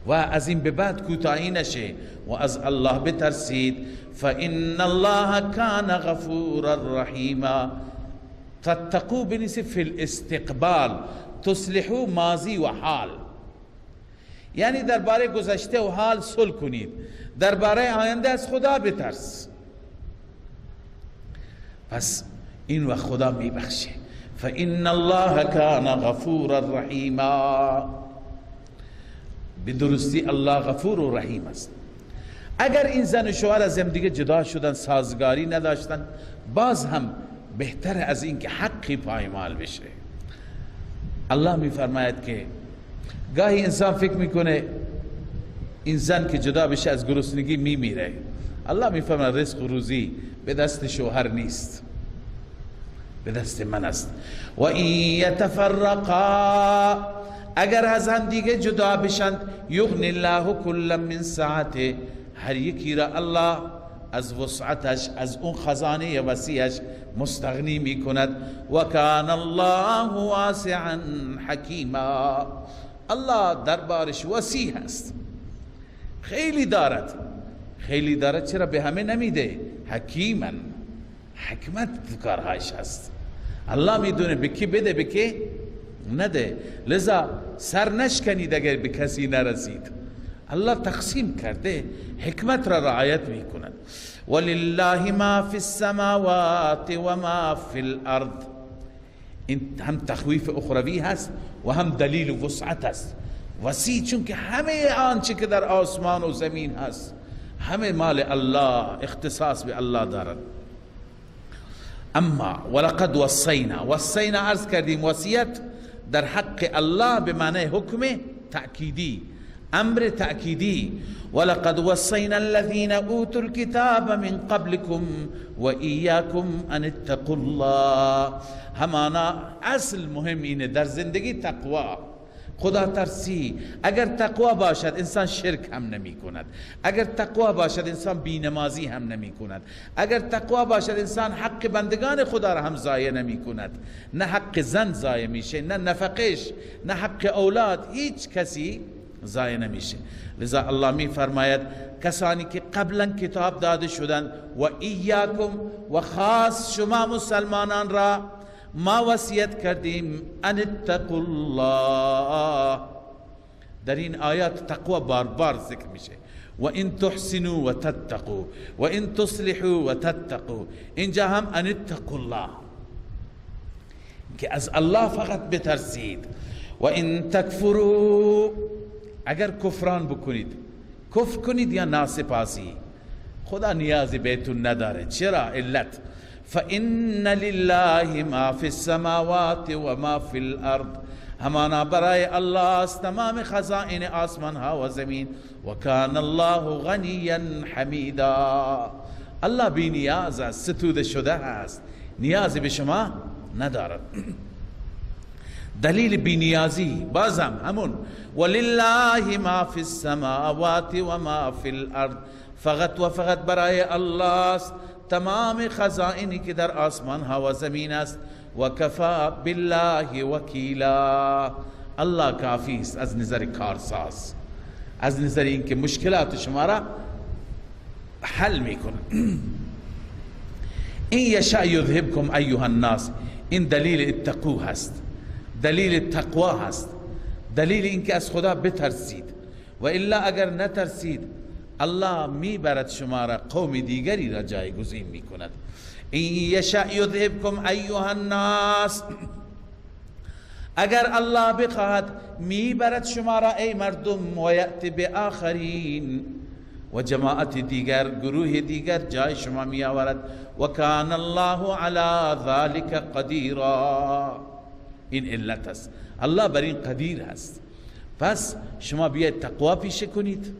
و از این به بعد کوتاهی نشه و از الله بترسید. فإن الله کان غفورا رحیما. تتقوا بنیسه فی الاستقبال، تصلحوا ماضی و حال، یعنی درباره گذشته و حال صلح کنید، درباره آینده از خدا بترس. پس این و خدا میبخشه. فإن الله کان غفورا رحیما. به درستی الله غفور و رحیم است. اگر این زن و شوهر از هم دیگه جدا شدن، سازگاری نداشتن، باز هم بهتر از این که حقی پایمال بشه. الله میفرماید که گاهی انسان فکر میکنه این زن که جدا بشه از گرسنگی میمیره. الله میفرماید رزق و روزی به دست شوهر نیست، به دست من است. و این یتفرقا، اگر از هم دیگه جدا بشند، یغنی الله کلا من سعته، هر یکی را الله از وسعتش، از اون خزانه وسیعش مستغنی می کند. و کان الله واسعا حکیما، الله دربارش وسیع است، خیلی دارد. خیلی دارد چرا؟ به همه نمیده. حکیما، حکمت کارهایش هست. الله میدونه به کی بده به کی نده. لذا سر نشکنید اگر به کسی نرسید. الله تقسیم کرده، حکمت را رعایت میکند. ولله ما فی السماوات و ما فی الارض. این هم تخویف اخروی هست و هم دلیل وسعت است. وسیع، چون که همه آنچه که در آسمان و زمین هست همه مال الله، اختصاص به الله دارد. اما ولقد وصینا عرض کردیم وصیت در حق الله به معنی حکم تأکیدی، امر تأکیدی. ولقد وصینا الذین اوتوا الكتاب من قبلكم و ایاکم ان اتقوا الله. همانا اصل مهم اینه در زندگی تقوا. خدا ترسی. اگر تقوا باشد انسان شرک هم نمی کند، اگر تقوا باشد انسان بینمازی هم نمی کند، اگر تقوا باشد انسان حق بندگان خدا را هم ضایع نمی کند، نه حق زن ضایع میشه، نه نفقش، نه حق اولاد، هیچ کسی ضایع نمیشه. لذا الله می فرماید کسانی که قبلا کتاب داده شدند و ایاکم و خاص شما مسلمانان را ما وصیت کردیم ان اتقوا الله. در این آیات تقوا بار بار ذکر میشه. و ان تحسنوا و تتقوا و ان تصلحوا و تتقوا، اینجا هم ان اتقوا الله، که از الله فقط بترسید. و ان تکفروا، اگر کفران بکنید، کفر کنید یا ناسپاسی، خدا نیازی بهتون نداره. چرا؟ علت فإن لله ما في السماوات و ما في الارض، همانا برای الله است تمام خزائن آسمان ها و زمین. و کان الله غنیا حمیدا، الله بی نیاز است، ستوده شده است، نیازی به شما ندارد. دلیل بی نیازی بازم همون ولله ما فی السماوات و ما فی الارض، فقط و فقط برای الله است تمام خزائنی که در آسمان ها و زمین است. و کفا بالله وکیلا، الله کافی است از نظر کارساز، از نظر اینکه مشکلات شما را حل میکنه. این یشاء یذهبکم ایها الناس، این دلیل اتقوا هست، دلیل تقوا هست، دلیل اینکه از خدا بترسید. و الا اگر نترسید الله میبرد شما را قوم دیگری را جایگزین میکند. این یشاء یذهبکم ایها الناس، اگر الله بخواهد میبرد شما را ای مردم، و یأتی بآخرین، و جماعت دیگر، گروه دیگر جای شما می آورد. و کان الله علی ذلک قدیرا، این علت است، الله بر این قدیر هست. پس شما بیاید تقوا پیشه کنید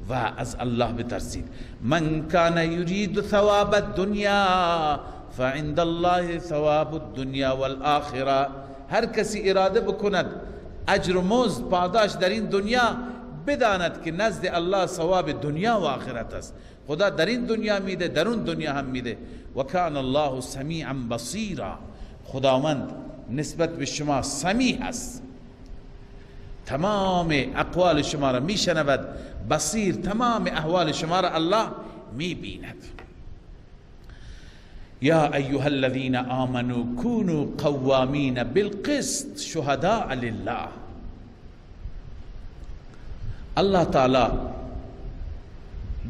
و از الله بترسید. من کان یرید ثواب الدنیا فعند الله ثواب الدنیا والآخرة، هر کسی اراده بکند اجر و مزد پاداش در این دنیا، بداند که نزد الله ثواب دنیا و آخرت است. خدا در این دنیا میده، در اون دنیا هم میده. و کان الله سمیعا بصیرا، خداوند نسبت به شما سمیع است، تمام اقوال شما را میشنود، بصیر تمام احوال شما را الله میبیند. یا ایها الذین آمنوا کونوا قوامین بالقسط شهداء لله. الله تعالی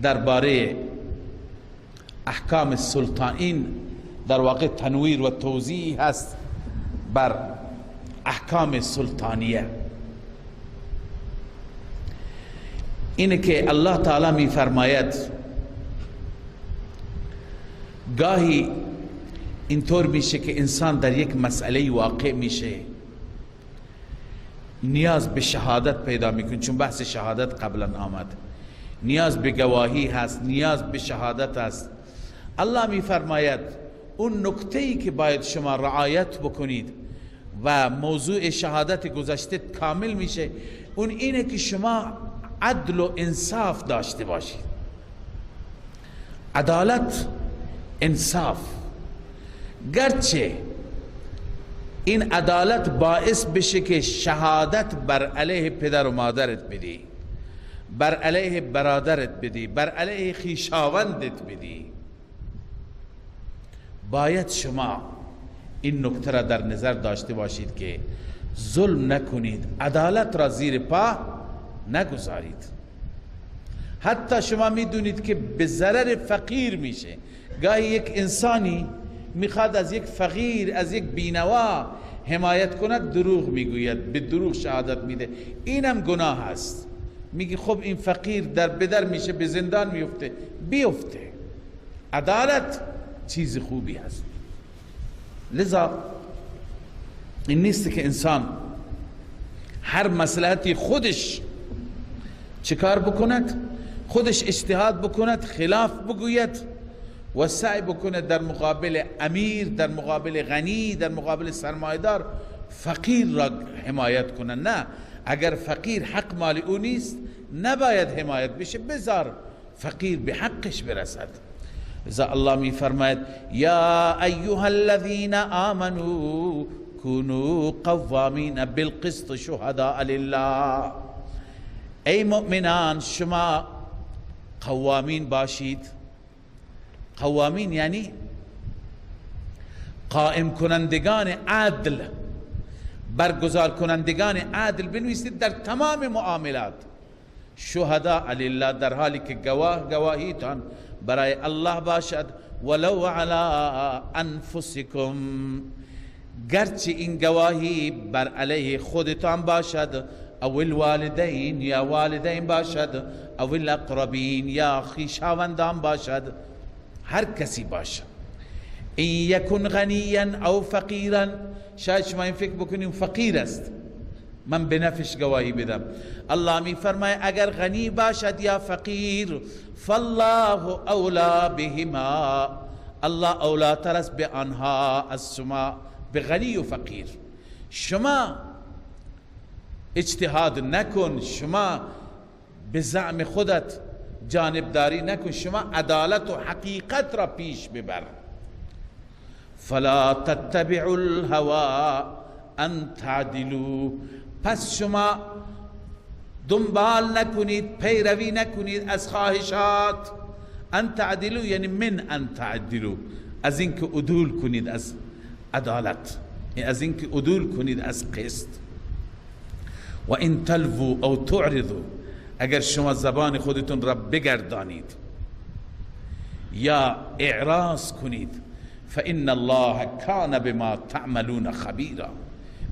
درباره احکام السلطانین در واقع تنویر و توضیح هست بر احکام سلطانیه. اینه که الله تعالی می فرماید گاهی اینطور میشه که انسان در یک مسئله واقع میشه، نیاز به شهادت پیدا میکنه، چون بحث شهادت قبلا آمد، نیاز به گواهی هست، نیاز به شهادت هست. الله می فرماید اون نکته‌ای که باید شما رعایت بکنید و موضوع شهادت گذشته کامل میشه، اون اینه که شما عدل و انصاف داشته باشید. عدالت، انصاف، گرچه این عدالت باعث بشه که شهادت بر علیه پدر و مادرت بدی، بر علیه برادرت بدی، بر علیه خویشاوندت بدی، باید شما این نکته را در نظر داشته باشید که ظلم نکنید، عدالت را زیر پا نگذارید. حتی شما میدونید که به ضرر فقیر میشه. گاهی یک انسانی میخواد از یک فقیر، از یک بینوا حمایت کند، دروغ میگوید، به دروغ شهادت میده، اینم گناه است. میگی خب این فقیر در بدر میشه، به زندان میفته، بیفته. عدالت چیز خوبی هست. لذا این نیست که انسان هر مصلحتی خودش چکار بکند، خودش اجتهاد بکند، خلاف بگوید و سعی بکند در مقابل امیر، در مقابل غنی، در مقابل سرمایدار فقیر را حمایت کنند. نه، اگر فقیر حق مال او نیست نباید حمایت بشه، بذار فقیر به حقش برسد. اذا الله می فرماید یا ایها الذین آمنوا كونوا قوامین بالقسط شهداء لله، ای مؤمنان شما قوامین باشید. قوامین یعنی قائم کنندگان عدل، برگزار کنندگان عدل بنویسید در تمام معاملات. شهداء لله، در حالی که گواهیتان برای الله باشد. ولو علی انفسکم، گرچه این گواهی بر علیه خودتان باشد، او الوالدین، یا والدین باشد، او الاقربین، یا خویشاوندان باشد، هر کسی باشد. این یکن غنیا او فقیرا، شاید شما این فکر بکنیم فقیر است من به نفش گواهی بدم. الله می فرماید اگر غنی باشد یا فقیر، فالله اولا بهما، الله اولاتر است به آنها از شما، به غنی و فقیر. شما اجتهاد نکن، شما به زعم خودت جانبداری نکن، شما عدالت و حقیقت را پیش ببر. فلا تتبعوا الهوى ان تعدلوا، پس شما دنبال نکنید، پیروی نکنید از خواهشات. ان تعدلوا یعنی من ان تعدلوا، از اینکه عدول کنید از عدالت، از اینکه عدول کنید از قسط. و ان تلووا او تعرضوا، اگر شما زبان خودتون را بگردانید یا اعراض کنید، فإن الله كان بما تعملون خبيرا،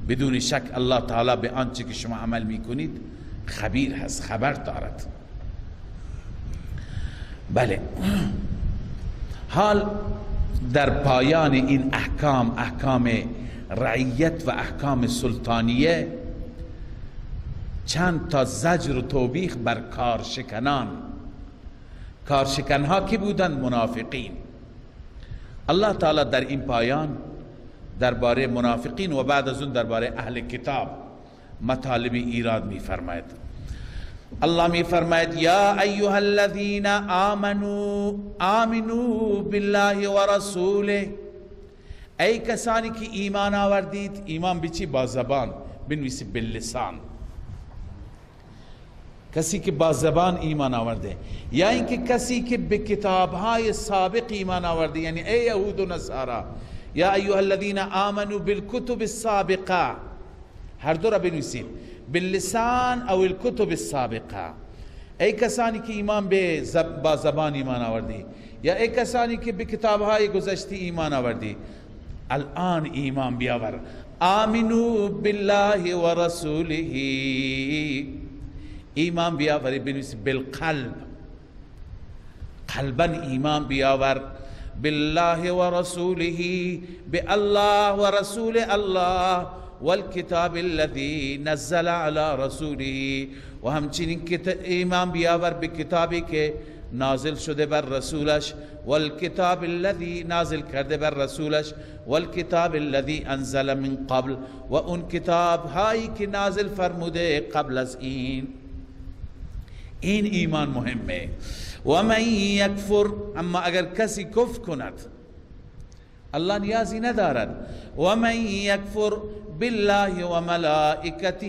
بدون شک الله تعالی به آنچه که شما عمل میکنید خبیر هست، خبر دارد. بله، حال در پایان این احکام رعیت و احکام سلطانیه چند تا زجر و توبیخ بر کارشکنان. کارشکنها کی بودند؟ منافقین. الله تعالی در این پایان درباره منافقین و بعد از اون درباره اهل کتاب مطالب ایراد می فرماید. الله می فرماید یا ایها الذین آمنوا بالله و رسوله، ای کسانی که ایمان آوردید. ایمان به چی؟ با زبان، بنویسی باللسان. کسی که با زبان ایمان آورده، یا اینکه کسی که به کتابهای سابق ایمان آورده، یعنی ای یهود و نصارا، یا ایها الذین آمنوا بالکتب السابقه، هر دو را بنویسید، باللسان او الکتب السابقه. ای کسانی که ایمان با زبان ایمان آوردی، یا ای کسانی که به کتابهای گذشته ایمان آوردی، الان ایمان بیاور. آمنوا بالله و رسوله، ایمان بیاوری، بنویسی بالقلب، قلبا ایمان بیاور. بالله و رسوله، به الله و رسول الله، والکتاب الذی نزل على رسوله، و همچنین ایمان بیاور به کتابی که نازل شده بر رسولش، والکتاب الذی نازل کرده بر رسولش، والکتاب الذی انزل من قبل، و اون کتاب هایی که نازل فرموده قبل از این ایمان مهمه. و من یکفر، اما اگر کسی کفر کند، الله نیازی ندارد. و من یکفر بالله و ملائکته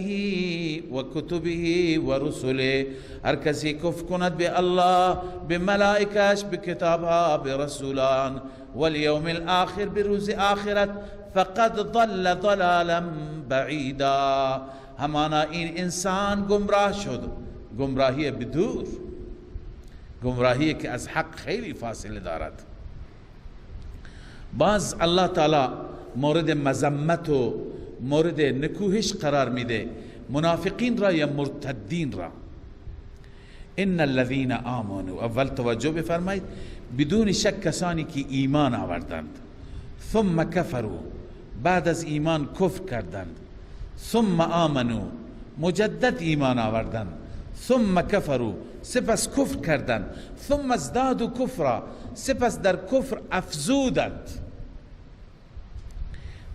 و کتبه و رسله، هر کسی کفر کند به الله، به ملائکش، به کتابها، به رسولان، والیوم الاخر، به روز آخرت، فقد ضل ضلالا بعیدا، همانا این انسان گمراه شد، گمراهی بدور، گمراهی که از حق خیلی فاصله دارد. باز الله تعالی مورد مذمت و مورد نکوهش قرار میده منافقین را یا مرتدین را. ان الذين آمنوا، اول توجه بفرمایید، بدون شک کسانی که ایمان آوردند، ثم کفروا، بعد از ایمان کفر کردند، ثم آمنوا، مجدد ایمان آوردند، ثم کفروا، سپس کفر کردند، ثم ازدادوا کفرا، سپس در کفر افزودند.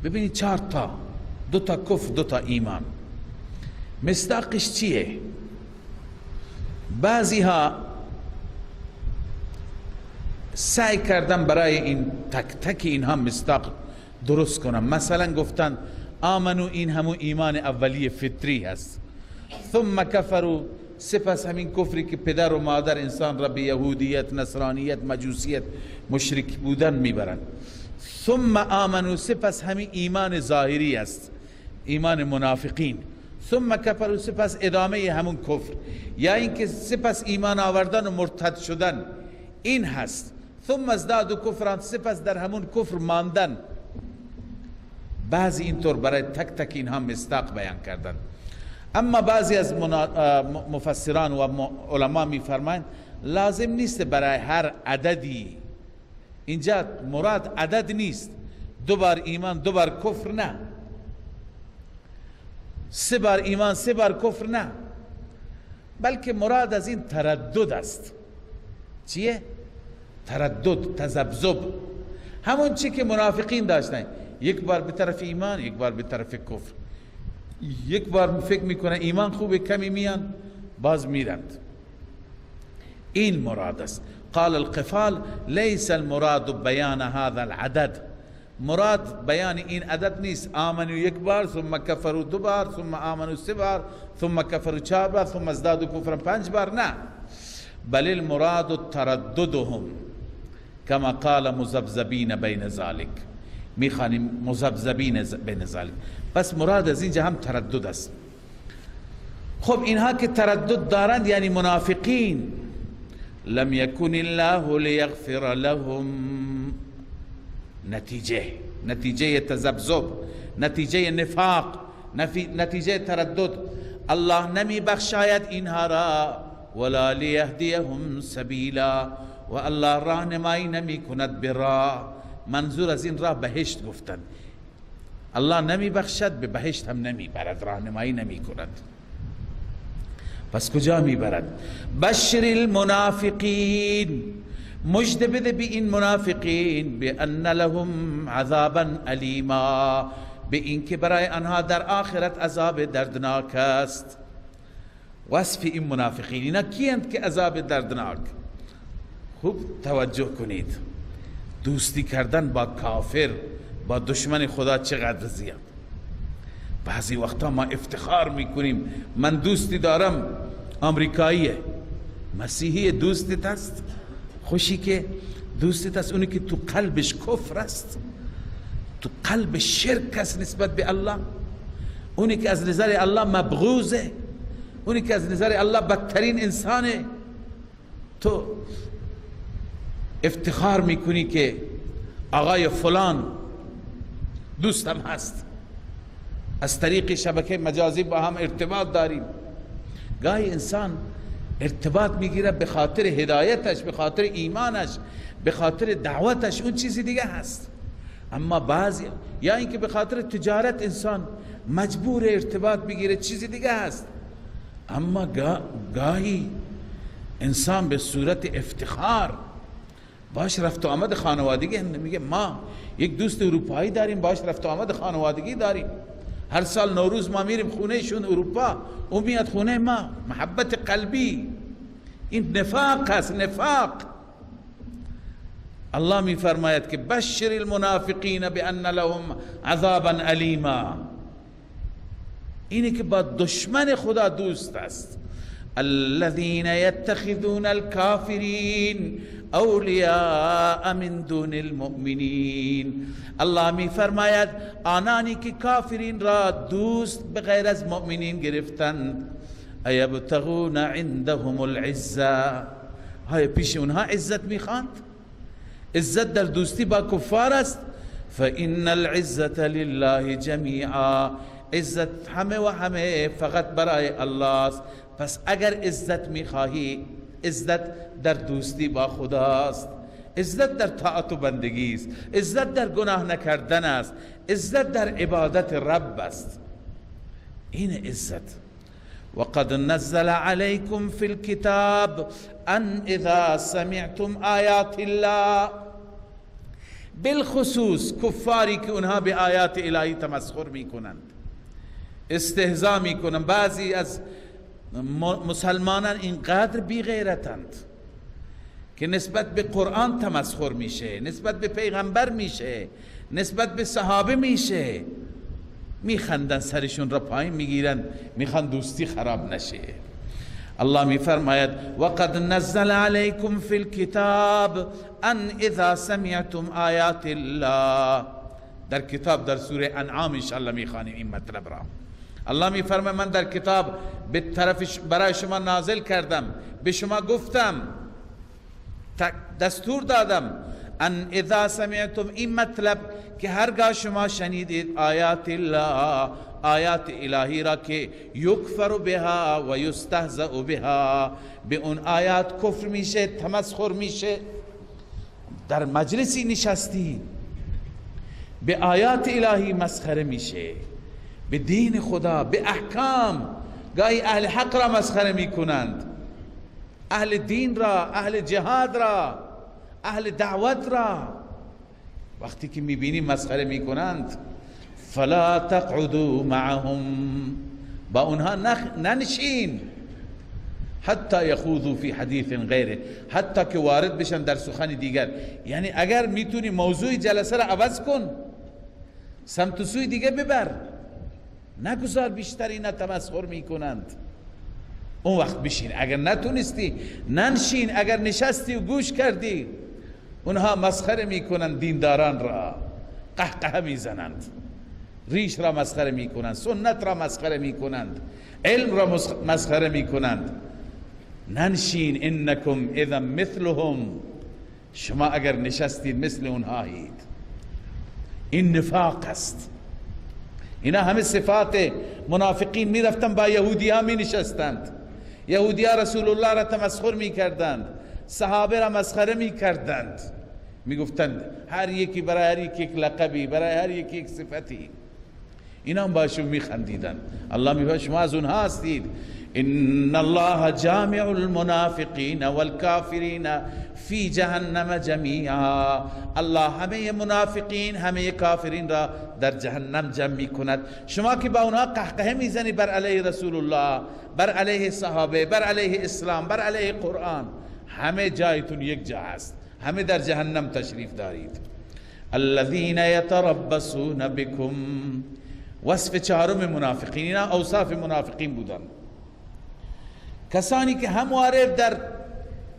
ببینید 4 تا، 2 تا کفر، 2 تا ایمان. مصداقش چیه؟ بعضی ها سعی کردن برای این تک تک اینها مصداق درست کنن. مثلا گفتن آمنو، این همون ایمان اولیه فطری هست. ثم کفروا، سپس همین کفری که پدر و مادر انسان را به یهودیت، نصرانیت، مجوسیت، مشرک بودن میبرن. ثم آمنو، سپس همین ایمان ظاهری است، ایمان منافقین. ثم کفروا، سپس ادامه همون کفر، یا اینکه سپس ایمان آوردن و مرتد شدن، این هست. ثم ازدادوا کفرا، سپس در همون کفر ماندن. بعضی اینطور برای تک تک اینها مصداق بیان کردن. اما بعضی از مفسران و علما میفرمایند لازم نیست برای هر عددی، اینجا مراد عدد نیست، 2 بار ایمان 2 بار کفر نه، 3 بار ایمان 3 بار کفر نه، بلکه مراد از این تردد است. چیه؟ تردد، تذبذب، همون چی که منافقین داشتن، 1 بار به طرف ایمان، 1 بار به طرف کفر، 1 بار فکر میکنه ایمان خوبه، کمی میان باز میرند. این مراد است. قال القفال ليس المراد بیان هذا العدد، مراد بیان این عدد نیست. آمنوا 1 بار، ثم کفروا 2 بار، ثم آمنوا 3 بار، ثم کفروا 4 بار، ثم ازدادوا کفرا 5 بار، نه. بل المراد ترددهم كما قال مذبذبین بین ذلك، میخوانیم مذبذبین بین ذلك. پس مراد از اینجا هم تردد است. خب اینها که تردد دارند یعنی منافقین. لم یکن الله لیغفر لهم، نتیجه تذبذب، نتیجه نفاق، نتیجه تردد، الله نمی بخشاید اینها را، ولا لیهدیهم سبیلا، و الله راهنمایی نمی کند به راه. منظور از این راه بهشت گفتند. الله نمی بخشد، به بهشت هم نمی برد، راهنمایی نمی کند. پس کجا می برد؟ بشر المنافقین، مژده بده به این منافقین، بأن لهم عذابا الیما، به این که برای آنها در آخرت عذاب دردناک است. وصف این منافقین، اینا کیند که عذاب دردناک؟ خوب توجه کنید، دوستی کردن با کافر، با دشمن خدا چقدر زیاد. بعضی وقتا ما افتخار میکنیم من دوستی دارم امریکاییه، مسیحی دوستت است، خوشی که دوستت است، اونی که تو قلبش کفر است، تو قلبش شرک است نسبت به الله، اونی که از نظر الله مبغوزه، اونی که از نظر الله بدترین انسانه. تو افتخار میکنی که آقای فلان دوستم هست، از طریق شبکه مجازی با هم ارتباط داریم. گاهی انسان ارتباط میگیره به خاطر هدایتش، به خاطر ایمانش، به خاطر دعوتش، اون چیزی دیگه هست. اما بعضی یا اینکه به خاطر تجارت انسان مجبور ارتباط بگیره، چیزی دیگه هست. اما گاهی انسان به صورت افتخار باش رفت و آمد خانوادگی، میگه ما یک دوست اروپایی داریم، باش رفت و آمد خانوادگی داریم، هر سال نوروز ما میریم خونه شون اروپا، او میاد خونه ما، محبت قلبی. این نفاق است، نفاق. الله می فرماید که بشر المنافقین بان لهم عذابا الیما، اینی که با دشمن خدا دوست است. الذين يتخذون الكافرين اولیاء من دون المؤمنین، الله می فرماید آنانی که کافرین را دوست بغیر از مؤمنین گرفتند. ایبتغون عندهم العزه، های پیش اونها عزت میخواند؟ عزت در دوستی با کفار است. فإن العزة لله جمیعا، عزت همه و همه فقط برای الله است. پس اگر عزت میخواهی، عزت در دوستی با خداست، عزت در طاعت و بندگی است، عزت در گناه نکردن است، عزت در عبادت رب است. این عزت. وقد نزل عليكم في الكتاب ان اذا سمعتم آیات الله، بالخصوص کفاری که اونها به آیات الهی تمسخر میکنند، استهزا میکنن. بعضی از مسلمانان اینقدر بی غیرتند که نسبت به قرآن تمسخر میشه، نسبت به پیغمبر میشه، نسبت به صحابه میشه، میخندن، سرشون را پایین میگیرن، میخوان دوستی خراب نشه. الله میفرماید وقد نزل علیکم فی الكتاب ان اذا سمعتم آیات الله. در کتاب در سوره انعام انشاءالله میخوانیم این مطلب را. الله میفرماید من در کتاب به طرف برای شما نازل کردم، به شما گفتم، دستور دادم ان اذا سمعتم، این مطلب که هرگاه شما شنیدید آیات الله، آیات الهی را که یکفر بها و یستهزأ بها، به اون آیات کفر میشه، تمسخر میشه. در مجلسی نشستی به آیات الهی مسخره میشه، به دین خدا، به احکام. گاهی اهل حق را مسخره میکنند، اهل دین را، اهل جهاد را، اهل دعوت را. وقتی که میبینی مسخره میکنند فلا تقعدوا معهم، با اونها ننشین، حتی یخوضوا فی حدیث غیره، حتی که وارد بشن در سخن دیگر. یعنی اگر میتونی موضوع جلسه را عوض کن، سمت سوی دیگه ببر، نگذار بیشتر اینا تمسخر میکنند. اون وقت بشین. اگر نتونستی ننشین، اگر نشستی و گوش کردی اونها مسخره میکنند دینداران را، قهقه میزنند، ریش را مسخره میکنند، سنت را مسخره میکنند، علم را مسخره میکنند. ننشین، انکم اذا مثلهم، شما اگر نشستید مثل اونهایید. این نفاق است. اینا همه صفات منافقین. میرفتن با یهودی ها می نشستند، یهودی ها رسول الله را تمسخر می کردند، صحابه را مسخره می کردند، می گفتند هر یکی برای هر یکی یک لقبی، برای هر یکی یک صفتی. اینا هم باشون می خندیدن. الله می فرماید شما از اونها هستید. ان الله جامع المنافقین والکافرین فی جهنم جمیعا. الله همه منافقین، همه کافرین را در جهنم جمع می کند. شما که با اونها قهقه میزنی بر علیه رسول الله، بر علیه صحابه، بر علیه اسلام، بر علیه قرآن، همه جایتون یک جا هست، همه در جهنم تشریف دارید. الذین یتربصون بکم. وصف چهارم منافقین، اینا اوصاف منافقین بودن. کسانی که همواره در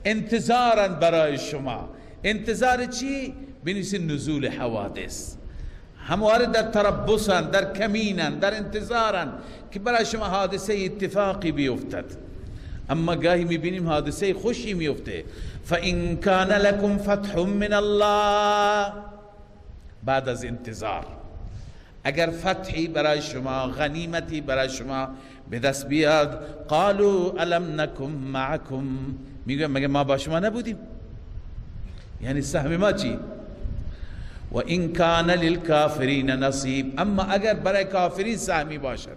انتظارن برای شما. انتظار چی؟ بنویسین نزول حوادث. همواره در تربصن، در کمینن، در انتظارن که برای شما حادثه اتفاقی بیفتد. اما گاهی میبینیم حادثه خوشی میفته. فَإِن كَانَ لَكُمْ فَتْحٌ مِّنَ اللَّهِ، بعد از انتظار اگر فتحی برای شما، غنیمتی برای شما به دست بیاد، قالوا الم نکم معکم، میگن مگه ما با شما نبودیم؟ یعنی سهم ما چی؟ و این کان للکافرین نصیب، اما اگر برای کافرین سهمی باشد،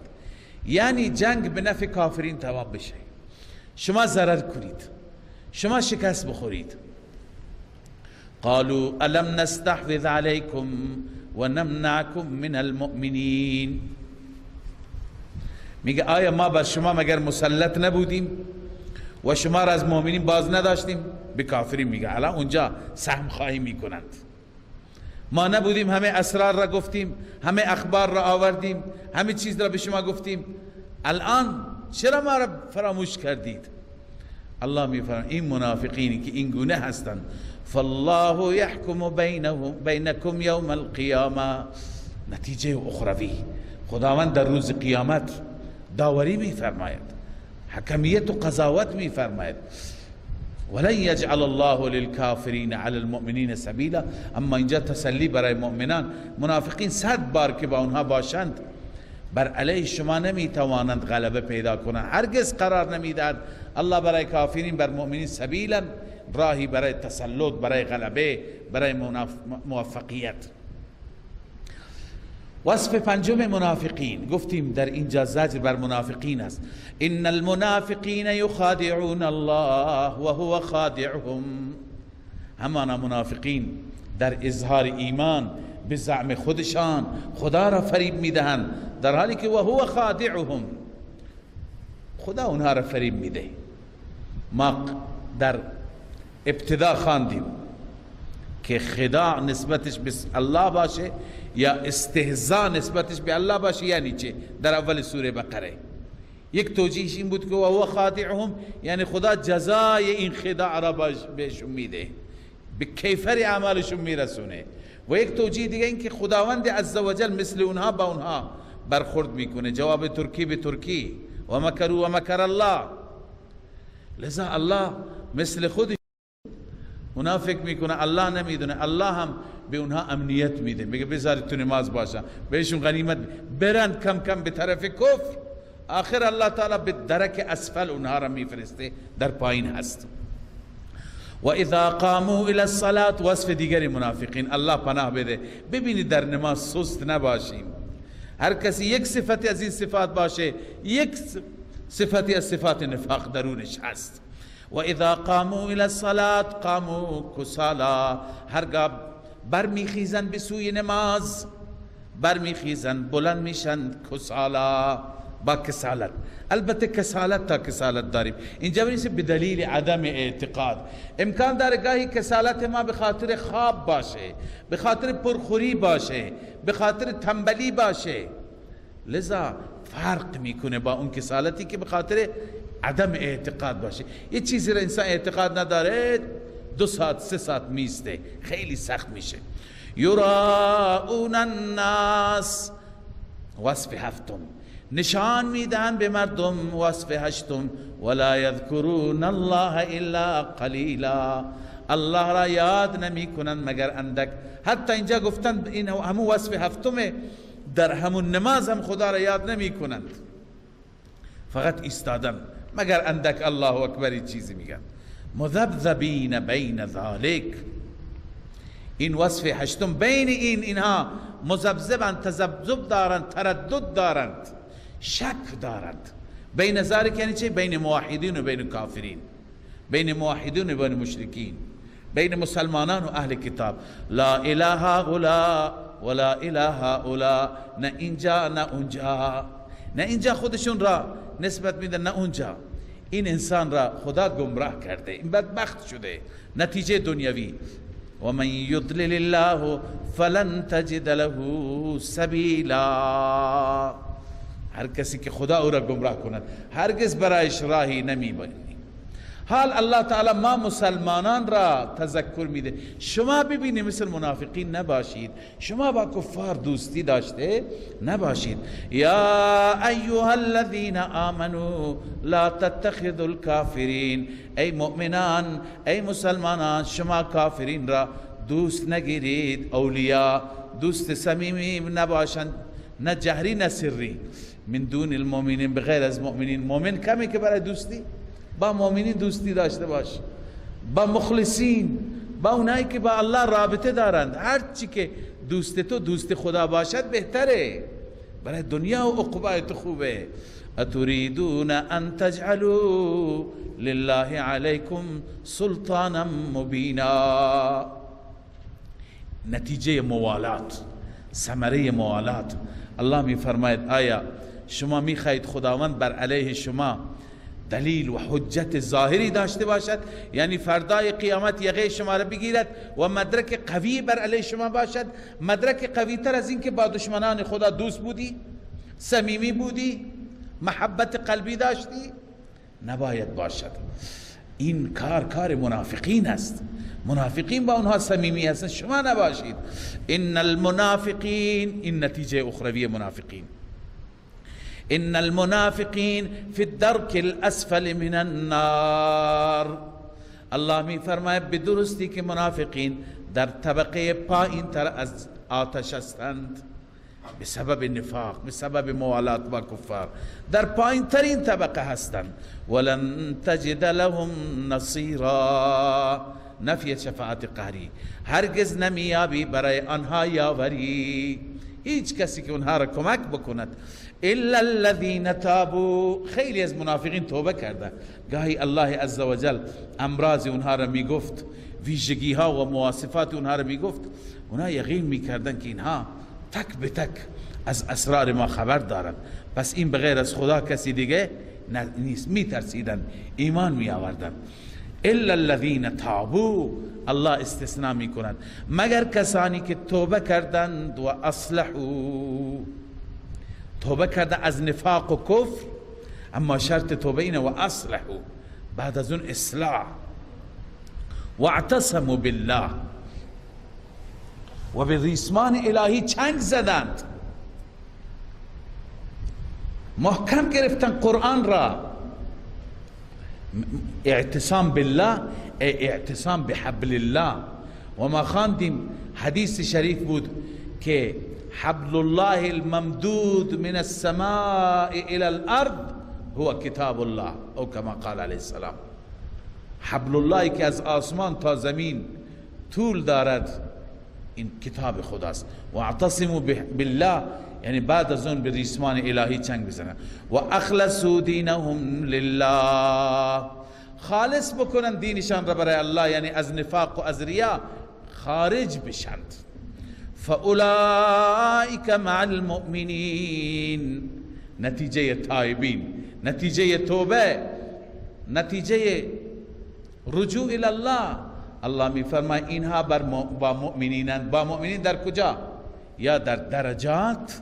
یعنی جنگ به نفع کافرین تمام بشه، شما ضرر کنید، شما شکست بخورید، قالوا الم نستحوذ علیکم و نمنعکم من المؤمنین، میگه آیا ما بر شما مگر مسلط نبودیم و شما را از مؤمنین باز نداشتیم؟ به کافرین میگه الان اونجا سهم خواهی میکنند. ما نبودیم همه اسرار را گفتیم، همه اخبار را آوردیم، همه چیز را به شما گفتیم، الان چرا ما را فراموش کردید؟ الله میفرماید این منافقینی که این گونه هستند، فالله یحکم بینکم یوم القیامه، نتیجه اخروی، خداوند در روز قیامت داوری میفرماید، حکمیت و قضاوت میفرماید. ولن یجعل الله للکافرین علی المؤمنین سبیلا، اما اینجا تسلی برای مؤمنان. منافقین 100 بار که با اونها باشند بر علیه شما نمیتوانند غلبه پیدا کنند، هرگز قرار نمیدهد الله برای کافرین بر مؤمنین سبیلا، راهی برای تسلط، برای غلبه، برای موفقیت. وصف پنجم منافقین، گفتیم در اینجا زجر بر منافقین است. ان المنافقین یخادعون الله و هو خادعهم، همانا منافقین در اظهار ایمان، به زعم خودشان خدا را فریب میدهند، در حالی که و هو خادعهم، خدا اونها را فریب میده. ما در ابتدا خواندیم که خداع نسبتش به الله باشه یا استهزاء نسبتش به الله باشه یعنی چه؟ در اول سوره بقره یک توجیهش این بود که و هو خادعهم، یعنی خدا جزای این خداع را بهشون میده، به کیفر اعمالشون میرسونه. و یک توجیه دیگه این که خداوند عزوجل مثل اونها با اونها برخورد میکنه، جواب ترکی به ترکی، و مکروا و مکر الله. لذا الله مثل خودش، اونا فکر میکنه الله نمیدونه، الله هم به اونها امنیت میده، میگه بذارید تو نماز باشن، بهشون غنیمت برند کم کم به طرف کفر. آخر الله تعالی به درک اسفل اونها را میفرسته، در پایین هست. و اذا قاموا الى الصلاة، وصف دیگری منافقین، الله پناه بده. ببینید در نماز سست نباشیم، هر کسی یک صفتی از این صفات باشه، یک صفتی از صفات نفاق درونش هست. و اذا قاموا الى الصلاة قاموا کسالا، هرگاه برمیخیزند به سوی نماز، برمیخیزند بلند میشن کسالا، با کسالت. البته کسالت تا کسالت داریم اینجا نیست به دلیل عدم اعتقاد. امکان داره گاهی کسالت ما به خاطر خواب باشه، به خاطر پرخوری باشه، به خاطر تنبلی باشه، لذا فرق میکنه با اون کسالتی که به خاطر عدم اعتقاد باشه. یه چیزی را انسان اعتقاد نداره 2 ساعت 3 ساعت میسته، خیلی سخت میشه. یراؤون الناس، وصف هفتم، نشان میدن به مردم، وصف هشتم، ولا یذکرون الله الا قلیلا، الله را یاد نمی کنند مگر اندک. حتی اینجا گفتن این همون وصف هفتمه، در همون نماز هم خدا را یاد نمی کنند، فقط ایستادن مگر اندک الله اکبر چیزی میگن. مذبذبین بین ذالک، این وصف هشتم، بین اینها مذبذبند، تذبذب دارند، تردد دارند، شک دارند. بین ذالک یعنی چه؟ بین موحدین و بین کافرین، بین موحدین و بین مشرکین، بین مسلمانان و اهل کتاب. لا اله هؤلاء ولا اله هؤلاء، نه اینجا نه اونجا، نه اینجا خودشون را نسبت میدن نه اونجا. این انسان را خدا گمراه کرده، این بدبخت شده. نتیجه دنیوی، و من یضلل الله فلن تجد له سبیلا، هر کسی که خدا او را گمراه کند هرگز برایش راهی نمیبینی. حال الله تعالی ما مسلمانان را تذکر میده، شما ببینید مثل منافقین نباشید، شما با کفار دوستی داشته نباشید. یا ایها الذین آمنوا لا تتخذوا الکافرین، ای مؤمنان، ای مسلمانان، شما کافرین را دوست نگیرید. اولیاء، دوست صمیمی نباشند، نه جهری نه سری. من دون المؤمنین، بغیر از مؤمنین. مؤمن کمی که برای دوستی با مؤمنین دوستی داشته باش، با مخلصین، با اونایی که با الله رابطه دارند. هر چی که دوست تو دوست خدا باشد بهتره، برای دنیا و عقبای تو خوبه. اتريدون ان تجعلوا لله علیکم سلطانا مبینا، نتیجه موالات، ثمره موالات. الله می فرماید آیا شما می خواهید خداوند بر علیه شما دلیل و حجت ظاهری داشته باشد، یعنی فردای قیامت یقه شما را بگیرد و مدرک قوی بر علیه شما باشد، مدرک قوی تر از این که با دشمنان خدا دوست بودی، صمیمی بودی، محبت قلبی داشتی؟ نباید باشد. این کار منافقین است، منافقین با اونها صمیمی هستند، شما نباشید. ان المنافقین، این نتیجه اخروی منافقین، ان المنافقین فی الدرک الاسفل من النار. الله می فرماید به درستی که منافقین در طبقه پایین تر از آتش هستند، به سبب نفاق، به سبب موالات با کفار در پایین ترین طبقه هستند. ولن تجد لهم نصیرا، نفی شفاعت قهری، هرگز نمیابی برای آنها یاوری، هیچ کسی که اونها را کمک بکند. الا الذين تابوا، خیلی از منافقین توبه کرده. گاهی الله عزوجل امراض اونها را میگفت، ویژگی ها و مواصفات اونها را میگفت، اونا یقین میکردن که اینها تک به تک از اسرار ما خبر دارند، پس این بغیر از خدا کسی دیگه نیست. میترسیدن، ایمان می آوردن. الا الذين تابوا، الله استثناء می کند، مگر کسانی که توبه کردند و اصلحوا، توبه کرده از نفاق و کفر، اما شرط توبه اینه و اصلحوا، بعد از اون اصلاح، و اعتصموا بالله، و به ریسمان الهی چنگ زدند، محکم گرفتن قرآن را. اعتصام بالله اعتصام بحبل الله. و ما خواندیم حدیث شریف بود که حبل الله الممدود من السماء الى الارض هو کتاب الله، او کما قال علیه السلام. حبل الله که از آسمان تا زمین طول دارد این کتاب خداست. و اعتصموا بالله یعنی بعد از اون به ریسمان الهی چنگ بزنن. و اخلصوا دینهم لله، خالص بکنن دینشان را برای الله، یعنی از نفاق و از ریا خارج بشند. فاولئک مع المؤمنین، نتیجه تائبین، نتیجه توبه، نتیجه رجوع الی الله. الله می فرماید اینها با مؤمنینند. با مؤمنین در کجا؟ یا در درجات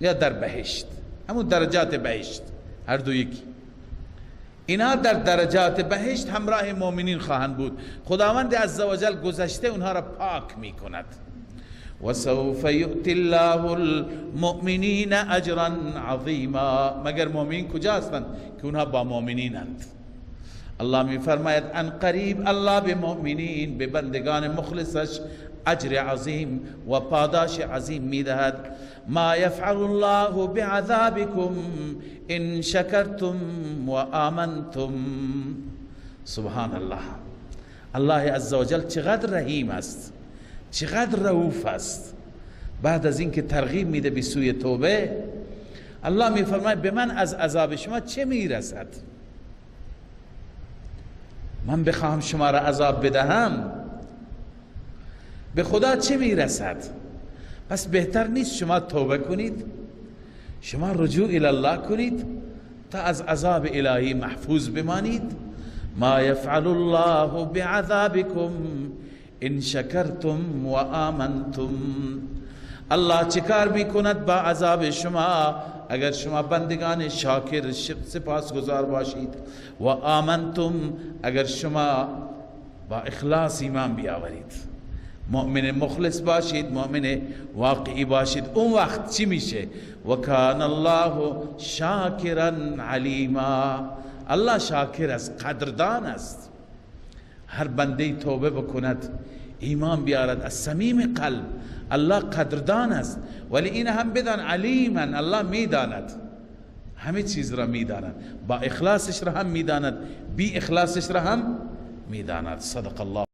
یا در بهشت، همون درجات بهشت، هر دو یکی. اینا در درجات بهشت همراه مؤمنین خواهند بود. خداوند عزوجل گذشته اونها را پاک می کند. و سوف یؤتی الله المؤمنین اجرا عظیما، مگر مؤمنین کجا هستند؟ که اونها با مؤمنینند. الله می فرماید ان قریب الله به مؤمنین، به بندگان مخلصش اجر عظیم و پاداش عظیم می دهد. ما یفعل الله بعذابکم ان شکرتم و آمنتم. سبحان الله. الله عزوجل چقدر رحیم است، چقدر رؤوف است. بعد از اینکه ترغیب میده به سوی توبه، الله می فرماید به من از عذاب شما چه میرسد؟ من بخواهم شما را عذاب بدهم، به خدا چه میرسد؟ پس بهتر نیست شما توبه کنید، شما رجوع الی الله کنید تا از عذاب الهی محفوظ بمانید. ما یفعل الله بعذابکم ان شکرتم و آمنتم. الله چیکار میکند با عذاب شما اگر شما بندگان شاکر سپاسگزار باشید، و آمنتم اگر شما با اخلاص ایمان بیاورید، مؤمن مخلص باشید، مؤمن واقعی باشید. اون وقت چی میشه؟ و کان الله شاکرا علیما. الله شاکر است، قدردان است. هر بنده توبه بکند، ایمان بیارد از صمیم قلب، الله قدردان است. ولی این هم بدان علیما، الله میداند، همه چیز را میداند، با اخلاصش را هم میداند، بی اخلاصش را هم میداند. صدق الله